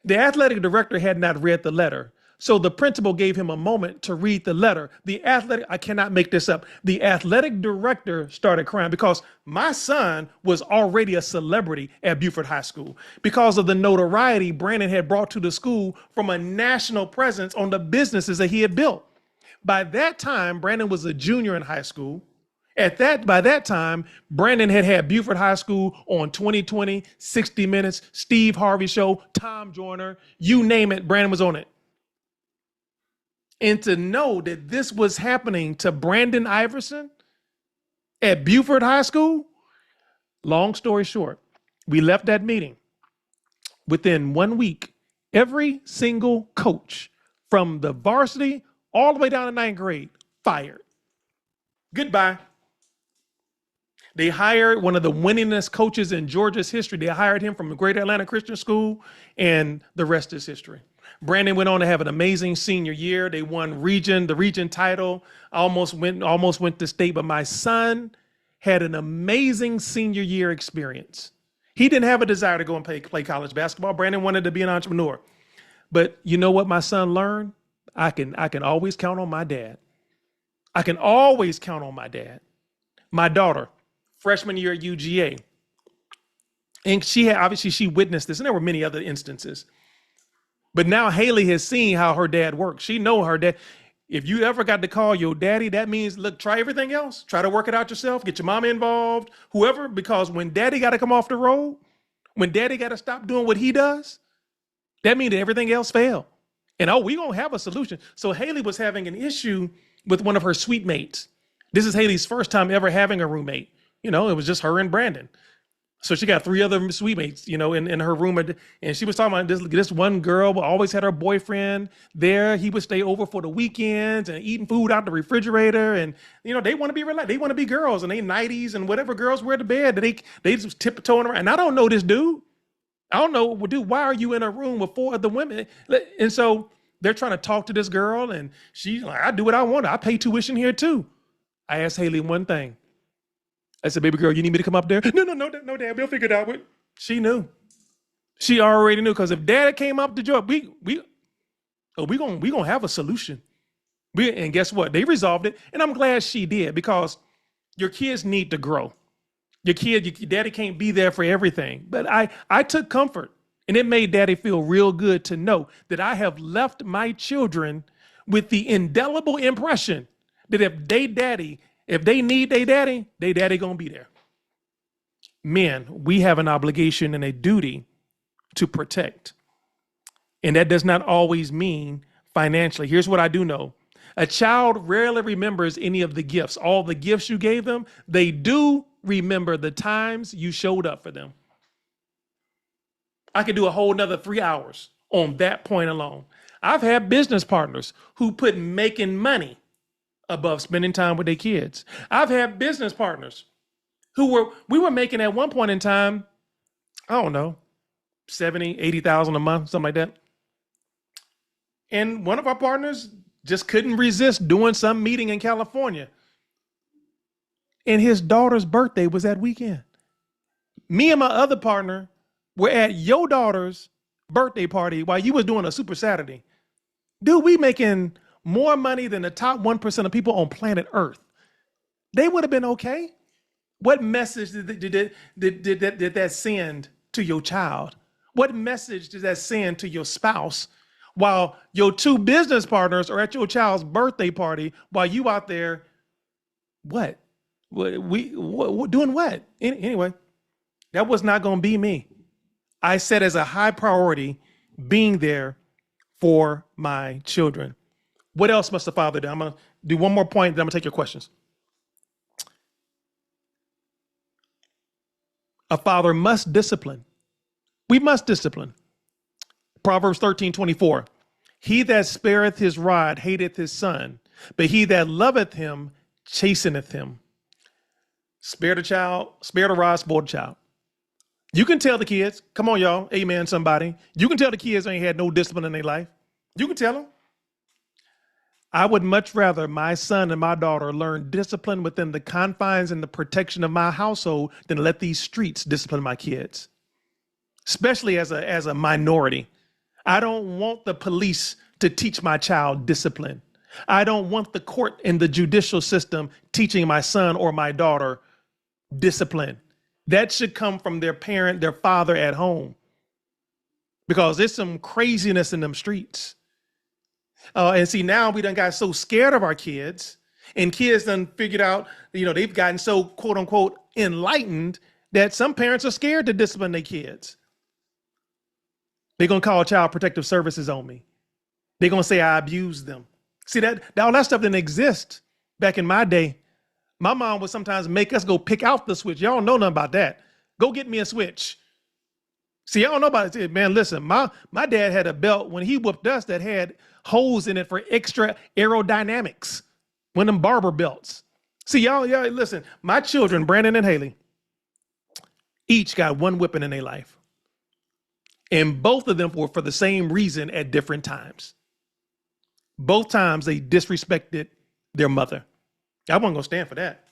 The athletic director had not read the letter, so the principal gave him a moment to read the letter. I cannot make this up. The athletic director started crying because my son was already a celebrity at Beaufort High School because of the notoriety Brandon had brought to the school from a national presence on the businesses that he had built. By that time, Brandon was a junior in high school. By that time, Brandon had Beaufort High School on 2020, 60 Minutes, Steve Harvey Show, Tom Joyner, you name it, Brandon was on it. And to know that this was happening to Brandon Iverson at Beaufort High School, long story short, we left that meeting. Within 1 week, every single coach from the varsity all the way down to ninth grade, fired. Goodbye. They hired one of the winningest coaches in Georgia's history. They hired him from the Greater Atlanta Christian School, and the rest is history. Brandon went on to have an amazing senior year. They won the region title, almost went to state, but my son had an amazing senior year experience. He didn't have a desire to go and play college basketball. Brandon wanted to be an entrepreneur. But you know what my son learned? I can always count on my dad. I can always count on my dad. My daughter, freshman year at UGA, and she witnessed this, and there were many other instances. But now Haley has seen how her dad works. She know her dad. If you ever got to call your daddy, that means, look, try everything else. Try to work it out yourself. Get your mama involved, whoever, because when daddy got to come off the road, when daddy got to stop doing what he does, that means that everything else failed. And we gonna have a solution. So Haley was having an issue with one of her suite mates. This is Haley's first time ever having a roommate. It was just her and Brandon. So she got 3 other suite mates, in her room. And she was talking about this one girl always had her boyfriend there. He would stay over for the weekends and eating food out the refrigerator. And, they want to be relaxed. They want to be girls, and they 90s and whatever girls wear to bed. They just tiptoeing around. And I don't know this dude. I don't know, dude, why are you in a room with 4 other women? And so they're trying to talk to this girl, and she's like, I do what I want. I pay tuition here too. I asked Haley one thing. I said, baby girl, you need me to come up there? No, Dad, we'll figure it out. She knew. She already knew, because if Dad came up to job, we gonna have a solution. And guess what? They resolved it, and I'm glad she did, because your kids need to grow. Your daddy can't be there for everything. But I took comfort, and it made daddy feel real good to know that I have left my children with the indelible impression that if they need their daddy gonna be there. Men, we have an obligation and a duty to protect. And that does not always mean financially. Here's what I do know. A child rarely remembers any of the gifts. All the gifts you gave them, they do remember the times you showed up for them. I could do a whole nother 3 hours on that point alone. I've had business partners who put making money above spending time with their kids. I've had business partners we were making at one point in time, I don't know, 70, 80,000 a month, something like that. And one of our partners just couldn't resist doing some meeting in California. And his daughter's birthday was that weekend. Me and my other partner were at your daughter's birthday party while you was doing a Super Saturday. Dude, we making more money than the top 1% of people on planet Earth. They would have been okay. What message did that send to your child? What message does that send to your spouse while your two business partners are at your child's birthday party while you out there, what? Doing what? Anyway, that was not going to be me. I set as a high priority being there for my children. What else must a father do? I'm going to do one more point, then I'm going to take your questions. A father must discipline. We must discipline. Proverbs 13:24. He that spareth his rod hateth his son, but he that loveth him chasteneth him. Spare the child, spare the rod, spoil the child. You can tell the kids, come on, y'all, amen, somebody. You can tell the kids ain't had no discipline in their life. You can tell them. I would much rather my son and my daughter learn discipline within the confines and the protection of my household than let these streets discipline my kids, especially as a minority. I don't want the police to teach my child discipline. I don't want the court and the judicial system teaching my son or my daughter discipline. That should come from their parent, their father at home, because there's some craziness in them streets. And see, now we done got so scared of our kids, and kids done figured out, they've gotten so quote unquote enlightened that some parents are scared to discipline their kids. They're going to call Child Protective Services on me. They're going to say I abused them. See, all that stuff didn't exist back in my day. My mom would sometimes make us go pick out the switch. Y'all don't know nothing about that. Go get me a switch. See, I don't know about it. Man, listen, my dad had a belt when he whooped us that had holes in it for extra aerodynamics. One of them barber belts. See, y'all, listen, my children, Brandon and Haley, each got one whipping in their life. And both of them were for the same reason at different times. Both times they disrespected their mother. I wasn't gonna stand for that.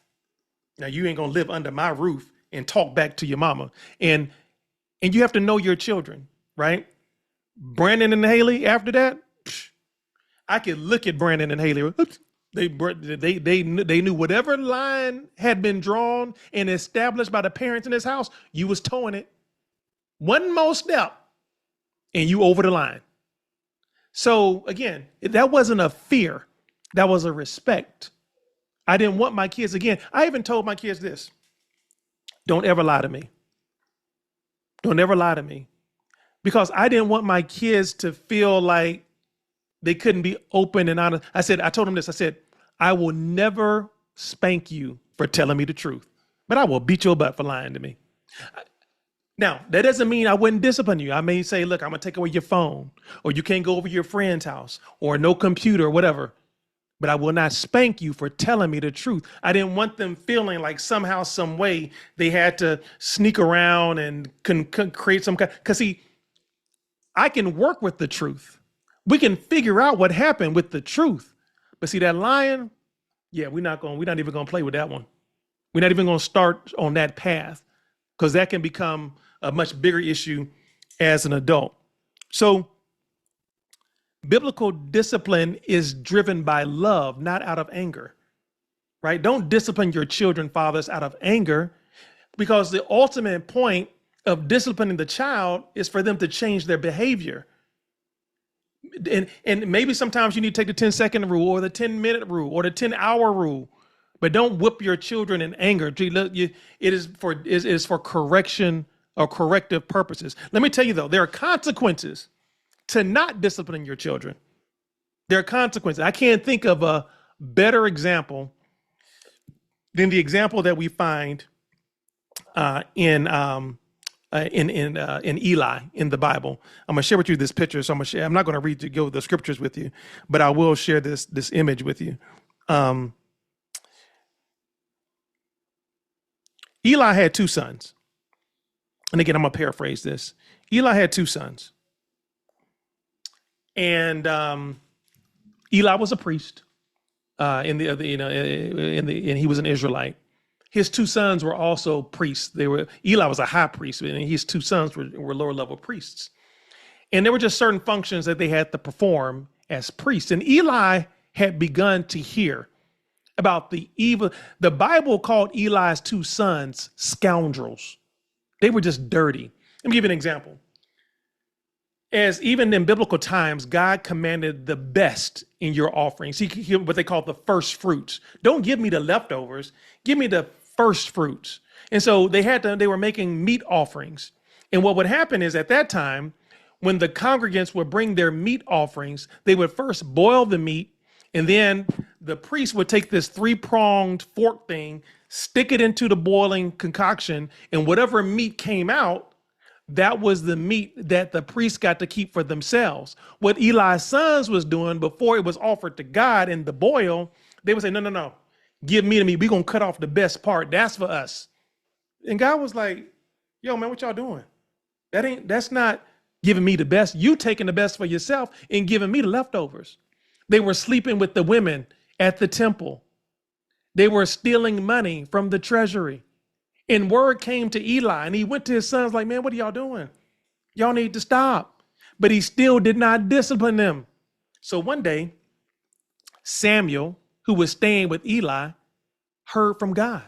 Now you ain't gonna live under my roof and talk back to your mama. And you have to know your children, right? Brandon and Haley, after that, I could look at Brandon and Haley. They knew whatever line had been drawn and established by the parents in this house, you was towing it. One more step and you over the line. So again, that wasn't a fear. That was a respect. I didn't want my kids, again, I even told my kids this: don't ever lie to me. Don't ever lie to me. Because I didn't want my kids to feel like they couldn't be open and honest. I told them this, I said, I will never spank you for telling me the truth, but I will beat your butt for lying to me. Now, that doesn't mean I wouldn't discipline you. I may say, look, I'm gonna take away your phone, or you can't go over to your friend's house, or no computer, or whatever. But I will not spank you for telling me the truth. I didn't want them feeling like somehow, some way they had to sneak around and create some kind. Because see, I can work with the truth. We can figure out what happened with the truth. But see, that lying, yeah, we're not even gonna play with that one. We're not even gonna start on that path, because that can become a much bigger issue as an adult. So biblical discipline is driven by love, not out of anger, right? Don't discipline your children, fathers, out of anger, because the ultimate point of disciplining the child is for them to change their behavior. And maybe sometimes you need to take the 10-second rule, or the 10-minute rule, or the 10-hour rule, but don't whip your children in anger. It is for correction or corrective purposes. Let me tell you though, there are consequences to not disciplining your children. There are consequences. I can't think of a better example than the example that we find in Eli in the Bible. I'm gonna share with you this picture. So I'm not gonna go the scriptures with you, but I will share this image with you. Eli had two sons. And again, I'm gonna paraphrase this. Eli had two sons. And Eli was a priest, and he was an Israelite. His two sons were also priests. Eli was a high priest, and his two sons were lower level priests. And there were just certain functions that they had to perform as priests. And Eli had begun to hear about the evil. The Bible called Eli's two sons scoundrels. They were just dirty. Let me give you an example. as even in biblical times, God commanded the best in your offerings. What they call the first fruits. Don't give me the leftovers. Give me the first fruits. And so they were making meat offerings. And what would happen is at that time, when the congregants would bring their meat offerings, they would first boil the meat, and then the priest would take this 3-pronged fork thing, stick it into the boiling concoction, and whatever meat came out, that was the meat that the priest got to keep for themselves. What Eli's sons was doing before it was offered to God in the boil, they would say, no, give me the meat. We're going to cut off the best part. That's for us. And God was like, yo, man, what y'all doing? That's not giving me the best. You taking the best for yourself and giving me the leftovers. They were sleeping with the women at the temple. They were stealing money from the treasury. And word came to Eli, and he went to his sons like, man, what are y'all doing? Y'all need to stop. But he still did not discipline them. So one day, Samuel, who was staying with Eli, heard from God.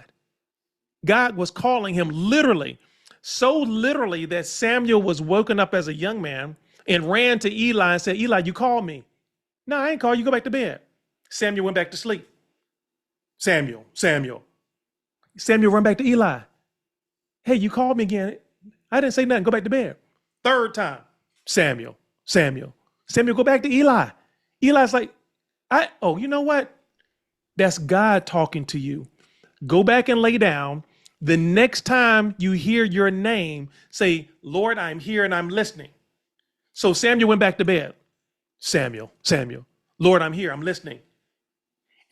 God was calling him literally, so literally that Samuel was woken up as a young man and ran to Eli and said, Eli, you called me. No, I ain't called you. Go back to bed. Samuel went back to sleep. Samuel run back to Eli. Hey, you called me again. I didn't say nothing. Go back to bed. Third time, Samuel, go back to Eli. Eli's like, you know what? That's God talking to you. Go back and lay down. The next time you hear your name, say, Lord, I'm here and I'm listening. So Samuel went back to bed. Samuel, Lord, I'm here, I'm listening.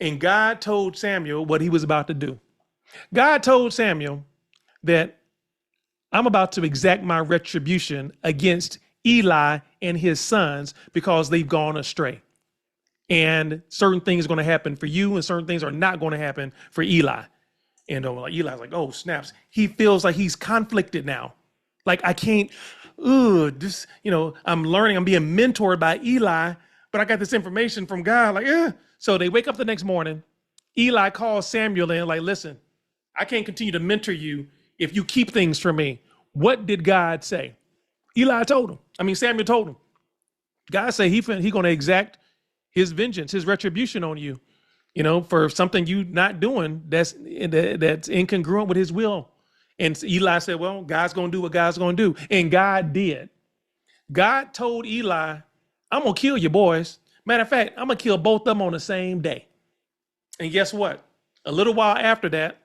And God told Samuel what he was about to do. God told Samuel that I'm about to exact my retribution against Eli and his sons because they've gone astray. And certain things are going to happen for you and certain things are not going to happen for Eli. And Eli's like, oh, snaps. He feels like he's conflicted now. Like, I can't, I'm learning, I'm being mentored by Eli, but I got this information from God. Like, So they wake up the next morning. Eli calls Samuel in like, listen, I can't continue to mentor you if you keep things from me. What did God say? Samuel told him. God said he going to exact his vengeance, his retribution on you, for something you not doing that's incongruent with his will. And Eli said, well, God's going to do what God's going to do. And God did. God told Eli, I'm going to kill your boys. Matter of fact, I'm going to kill both of them on the same day. And guess what? A little while after that,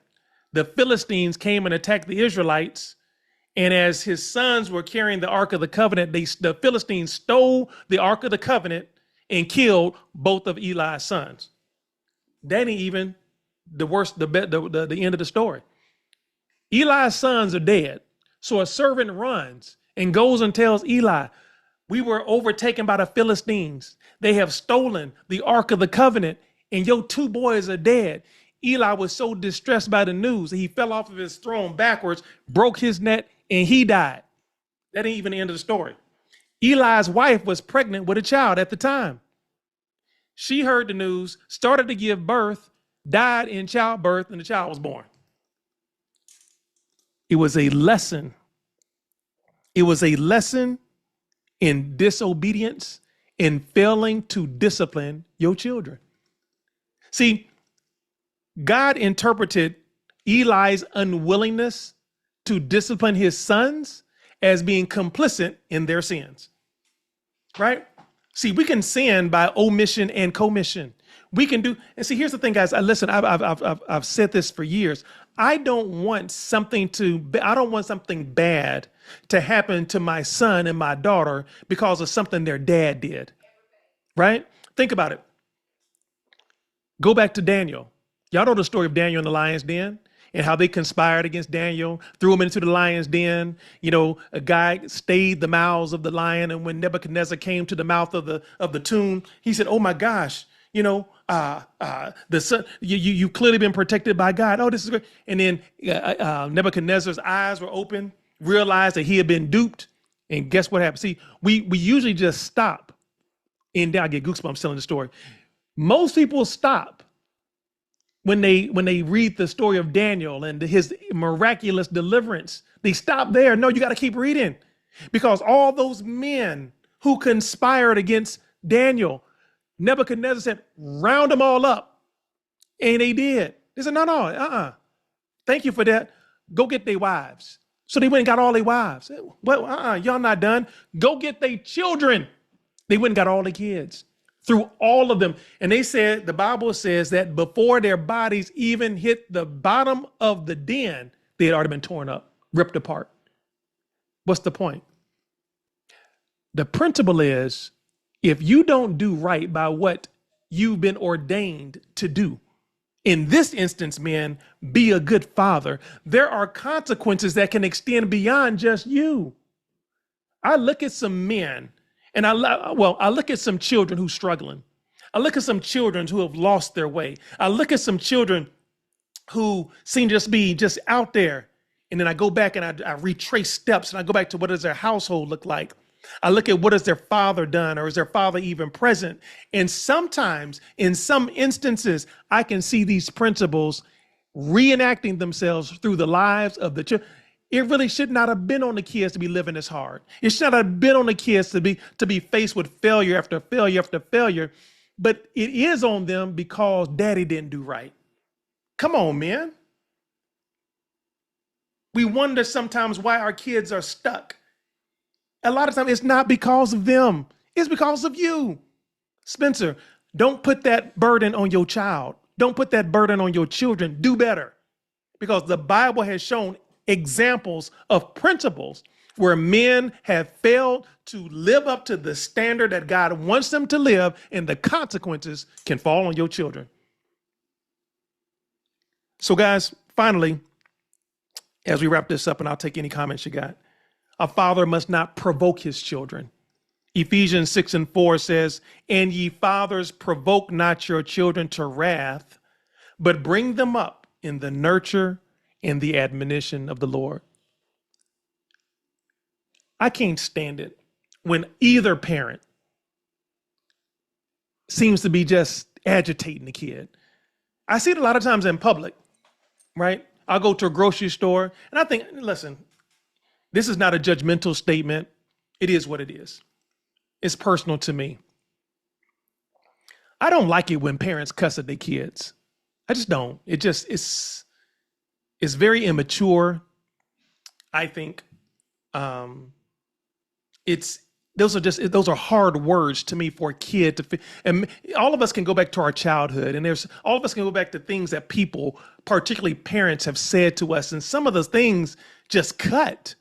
the Philistines came and attacked the Israelites. And as his sons were carrying the Ark of the Covenant, the Philistines stole the Ark of the Covenant and killed both of Eli's sons. That ain't even the end of the story. Eli's sons are dead. So a servant runs and goes and tells Eli, we were overtaken by the Philistines. They have stolen the Ark of the Covenant and your 2 boys are dead. Eli was so distressed by the news that he fell off of his throne backwards, broke his neck, and he died. That ain't even the end of the story. Eli's wife was pregnant with a child at the time. She heard the news, started to give birth, died in childbirth, and the child was born. It was a lesson. It was a lesson in disobedience and failing to discipline your children. See, God interpreted Eli's unwillingness to discipline his sons as being complicit in their sins, right? See, we can sin by omission and commission. We can do, and see, here's the thing, guys. Listen, I've said this for years. I don't want something bad to happen to my son and my daughter because of something their dad did, right? Think about it. Go back to Daniel. Y'all know the story of Daniel in the lion's den and how they conspired against Daniel, threw him into the lion's den. A guy stayed the mouths of the lion. And when Nebuchadnezzar came to the mouth of the tomb, he said, oh my gosh, the son, you clearly been protected by God. Oh, this is great. And then Nebuchadnezzar's eyes were open, realized that he had been duped. And guess what happened? See, we usually just stop. And I get goosebumps telling the story. Most people stop when they read the story of Daniel and his miraculous deliverance. They stop there. No, you got to keep reading, because all those men who conspired against Daniel. Nebuchadnezzar said, round them all up. And they did. They said, no, thank you for that. Go get their wives. So they went and got all their wives. Well, y'all not done. Go get their children. They went and got all the kids, through all of them. And they said, the Bible says that before their bodies even hit the bottom of the den, they had already been torn up, ripped apart. What's the point? The principle is, if you don't do right by what you've been ordained to do, in this instance, men, be a good father, there are consequences that can extend beyond just you. I look at some men and I look at some children who's struggling. I look at some children who have lost their way. I look at some children who seem to just be just out there. And then I go back and I retrace steps and I go back to what does their household look like? I look at what has their father done, or is their father even present? And sometimes, in some instances, I can see these principles reenacting themselves through the lives of the children. It really should not have been on the kids to be living this hard. It should not have been on the kids to be faced with failure after failure after failure. But it is on them because daddy didn't do right. Come on, man. We wonder sometimes why our kids are stuck. A lot of times it's not because of them. It's because of you. Spencer, don't put that burden on your child. Don't put that burden on your children. Do better. Because the Bible has shown examples of principles where men have failed to live up to the standard that God wants them to live, and the consequences can fall on your children. So guys, finally, as we wrap this up, and I'll take any comments you got, a father must not provoke his children. Ephesians 6:4 says, and ye fathers, provoke not your children to wrath, but bring them up in the nurture and the admonition of the Lord. I can't stand it when either parent seems to be just agitating the kid. I see it a lot of times in public, right? I'll go to a grocery store and I think, listen, this is not a judgmental statement. It is what it is. It's personal to me. I don't like it when parents cuss at their kids. I just don't. It's very immature. I think those are hard words to me for a kid to, and all of us can go back to our childhood, and all of us can go back to things that people, particularly parents, have said to us, and some of those things just cut.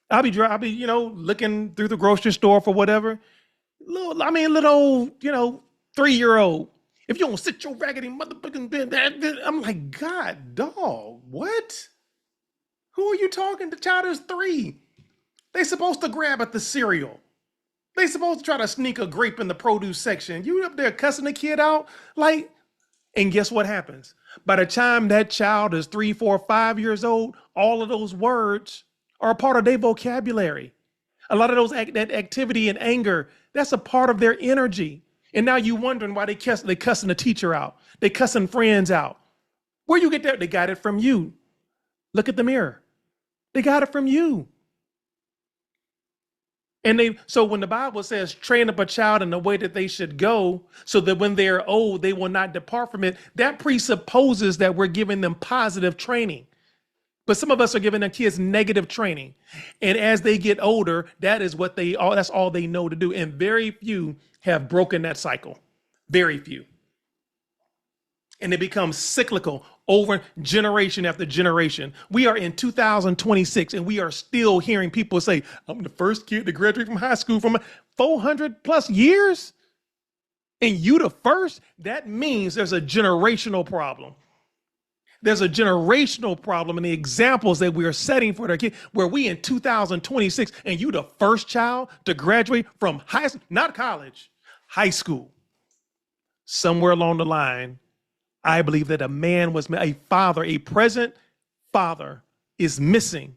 I'll be looking through the grocery store for whatever. Little 3-year-old. If you don't sit your raggedy motherfucking bed, I'm like, God, dog, what? Who are you talking to? The child is 3. They supposed to grab at the cereal. They supposed to try to sneak a grape in the produce section. You up there cussing the kid out, like, and guess what happens? By the time that child is 3, 4, 5 years old, all of those words are a part of their vocabulary. A lot of that activity and anger, that's a part of their energy. And now you wondering why they cussing the teacher out. They cussing friends out. Where you get that? They got it from you. Look at the mirror. They got it from you. And so when the Bible says train up a child in the way that they should go, so that when they're old, they will not depart from it, that presupposes that we're giving them positive training. But some of us are giving their kids negative training. And as they get older, that's all they know to do. And very few have broken that cycle. Very few. And it becomes cyclical over generation after generation. We are in 2026 and we are still hearing people say, I'm the first kid to graduate from high school from 400 plus years. And you the first? That means there's a generational problem. There's a generational problem in the examples that we are setting for their kids, where we in 2026 and you the first child to graduate from high school, not college, high school. Somewhere along the line, I believe that a father, a present father is missing.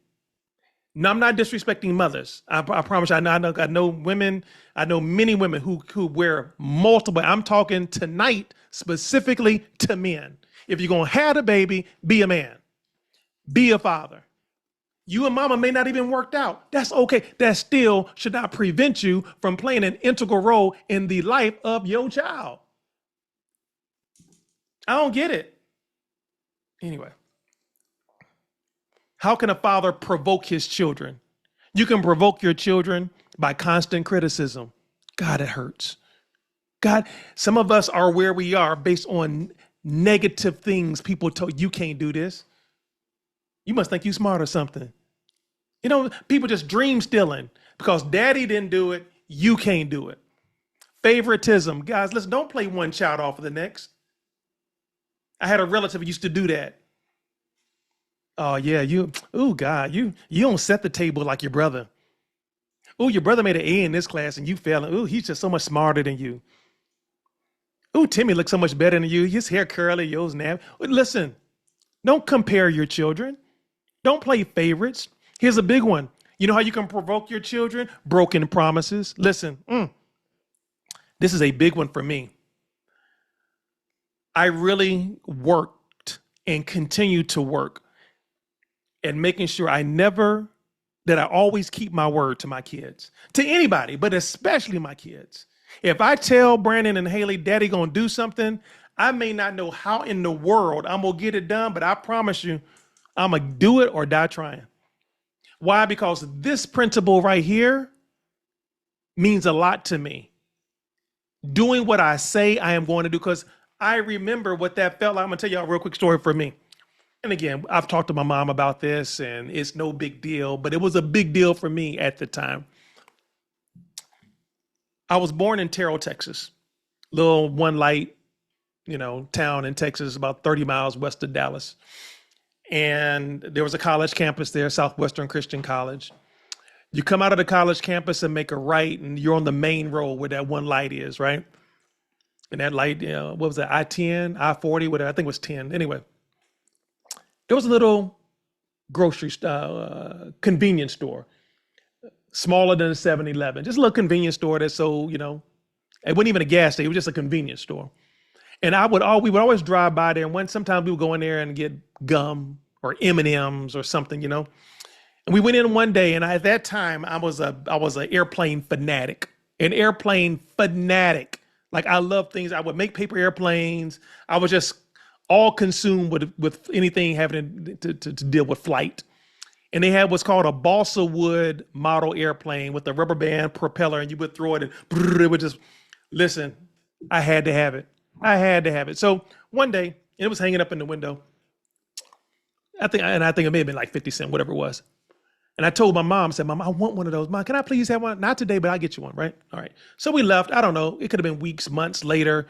Now, I'm not disrespecting mothers. I promise you, I know women, I know many women who wear multiple. I'm talking tonight specifically to men. If you're going to have a baby, be a man, be a father. You and mama may not even worked out. That's okay. That still should not prevent you from playing an integral role in the life of your child. I don't get it. Anyway, how can a father provoke his children? You can provoke your children by constant criticism. God, it hurts. God, some of us are where we are based on negative things people told you can't do this. You must think you smart or something. You know, people just dream stealing because daddy didn't do it. You can't do it. Favoritism. Guys, listen, don't play one child off of the next. I had a relative who used to do that. Oh yeah, God, you don't set the table like your brother. Oh, your brother made an A in this class and you failed. Oh, he's just so much smarter than you. Oh, Timmy looks so much better than you. His hair curly, yours nappy. Listen, don't compare your children. Don't play favorites. Here's a big one. You know how you can provoke your children? Broken promises. Listen, this is a big one for me. I really worked and continue to work at making sure that I always keep my word to my kids, to anybody, but especially my kids. If I tell Brandon and Haley, daddy gonna do something, I may not know how in the world I'm gonna get it done, but I promise you, I'm gonna do it or die trying. Why? Because this principle right here means a lot to me. Doing what I say I am going to do, because I remember what that felt like. I'm gonna tell y'all a real quick story for me. And again, I've talked to my mom about this and it's no big deal, but it was a big deal for me at the time. I was born in Terrell, Texas, little one light, town in Texas, about 30 miles west of Dallas. And there was a college campus there, Southwestern Christian College. You come out of the college campus and make a right and you're on the main road where that one light is, right? And that light, what was that, I-10, I-40, whatever, I think it was 10. Anyway, there was a little grocery convenience store, smaller than a 7-Eleven, just a little convenience store that sold, it wasn't even a gas station, it was just a convenience store. And we would always drive by there. And sometimes we would go in there and get gum or M&Ms or something, And we went in one day, and at that time I was an airplane fanatic, Like I love things. I would make paper airplanes. I was just all consumed with anything having to deal with flight. And they had what's called a balsa wood model airplane with a rubber band propeller, and you would throw it and it would just, listen, I had to have it. So one day, and it was hanging up in the window. I think it may have been like 50 cents, whatever it was. And I told my mom, I said, Mom, I want one of those. Mom, can I please have one? Not today, but I'll get you one, right? All right. So we left. I don't know. It could have been weeks, months later.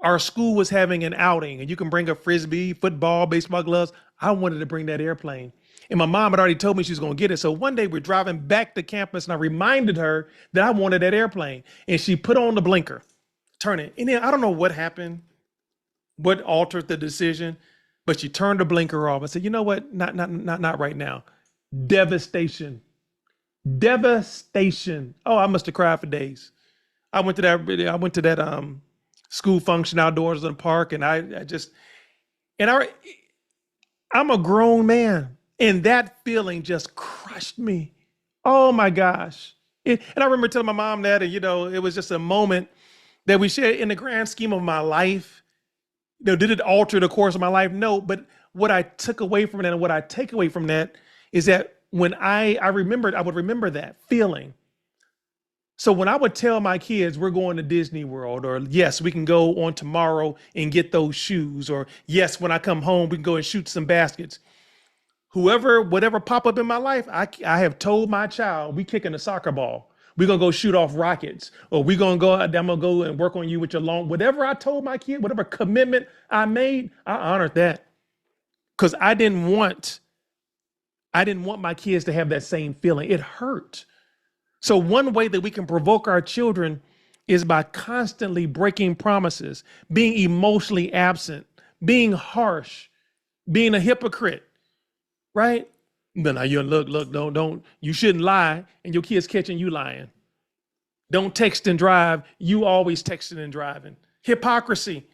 Our school was having an outing, and you can bring a Frisbee, football, baseball gloves. I wanted to bring that airplane. And my mom had already told me she was going to get it. So one day we're driving back to campus, and I reminded her that I wanted that airplane. And she put on the blinker, turn it. And then I don't know what happened, what altered the decision, but she turned the blinker off. I said, you know what? Not right now. Devastation. Oh, I must have cried for days. I went to that school function outdoors in the park, and I'm a grown man, and that feeling just crushed me. Oh my gosh. And I remember telling my mom that, and it was just a moment that we shared. In the grand scheme of my life, did it alter the course of my life? No, but what I took away from that, and what I take away from that, is that when I would remember that feeling. So when I would tell my kids we're going to Disney World, or yes, we can go on tomorrow and get those shoes, or yes, when I come home, we can go and shoot some baskets. Whatever pop up in my life, I have told my child, we kicking a soccer ball. We're going to go shoot off rockets, or I'm going to go and work on you with your lawn. Whatever I told my kid, whatever commitment I made, I honored that. Because I didn't want my kids to have that same feeling. It hurt. So one way that we can provoke our children is by constantly breaking promises, being emotionally absent, being harsh, being a hypocrite, right? But now you look, don't, you shouldn't lie, and your kids catching you lying. Don't text and drive. You always texting and driving. Hypocrisy,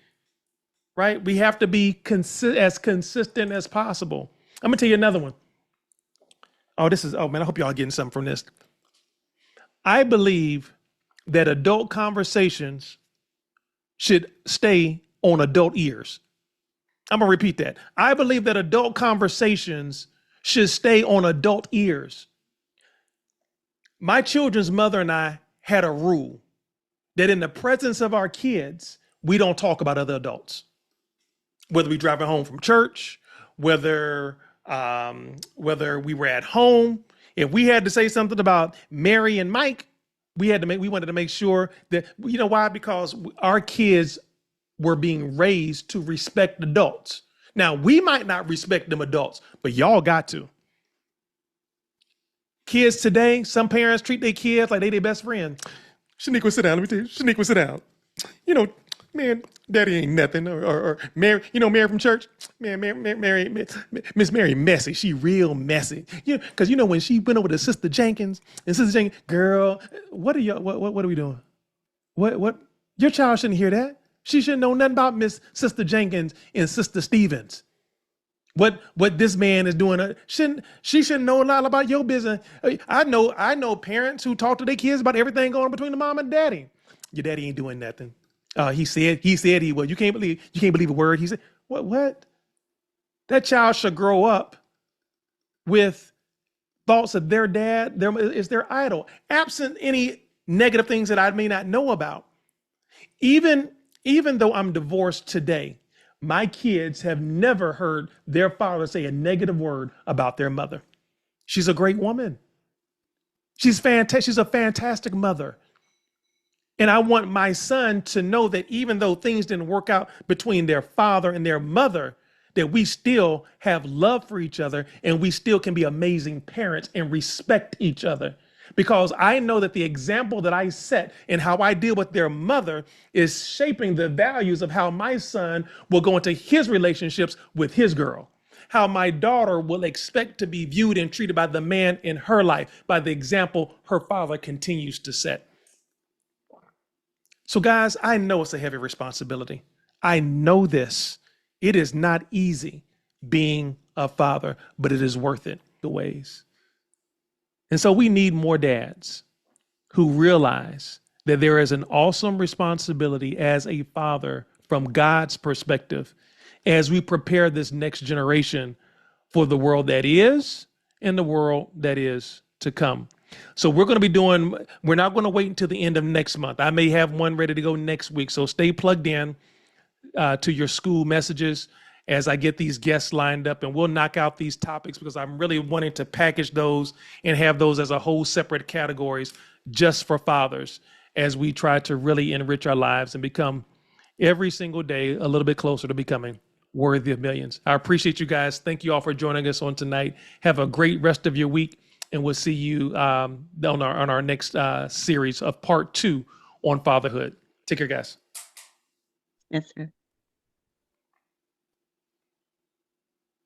right? We have to be as consistent as possible. I'm gonna tell you another one. Oh, oh man, I hope y'all are getting something from this. I believe that adult conversations should stay on adult ears. I'm gonna repeat that. I believe that adult conversations should stay on adult ears. My children's mother and I had a rule that in the presence of our kids, we don't talk about other adults. Whether we driving home from church, whether we were at home, if we had to say something about Mary and Mike, we wanted to make sure that, you know why? Because our kids were being raised to respect adults. Now, we might not respect them adults, but y'all got to. Kids today, some parents treat their kids like they their best friend. Shaniqua, sit down. Let me tell you. Shaniqua, sit down. You know, man, daddy ain't nothing. Or Mary, you know, Mary from church. Man, Miss Mary messy. She real messy. You know, because you know when she went over to Sister Jenkins, and Sister Jenkins, girl, what are we doing? What? Your child shouldn't hear that. She shouldn't know nothing about Sister Jenkins and Sister Stevens. What this man is doing, she shouldn't know a lot about your business. I know parents who talk to their kids about everything going on between the mom and daddy. Your daddy ain't doing nothing. He said he was. You can't believe a word he said. What? That child should grow up with thoughts of their dad is their idol, absent any negative things that I may not know about. Even though I'm divorced today, my kids have never heard their father say a negative word about their mother. She's a great woman. She's fantastic. She's a fantastic mother. And I want my son to know that even though things didn't work out between their father and their mother, that we still have love for each other and we still can be amazing parents and respect each other. Because I know that the example that I set and how I deal with their mother is shaping the values of how my son will go into his relationships with his girl, how my daughter will expect to be viewed and treated by the man in her life, by the example her father continues to set. So guys, I know it's a heavy responsibility. I know this. It is not easy being a father, but it is worth it the ways. And so we need more dads who realize that there is an awesome responsibility as a father from God's perspective as we prepare this next generation for the world that is and the world that is to come. So we're not going to wait until the end of next month. I may have one ready to go next week. So stay plugged in to your school messages as I get these guests lined up, and we'll knock out these topics because I'm really wanting to package those and have those as a whole separate categories just for fathers as we try to really enrich our lives and become every single day a little bit closer to becoming worthy of millions. I appreciate you guys. Thank you all for joining us on tonight. Have a great rest of your week, and we'll see you on our next series of part 2 on fatherhood. Take care, guys. Yes, sir.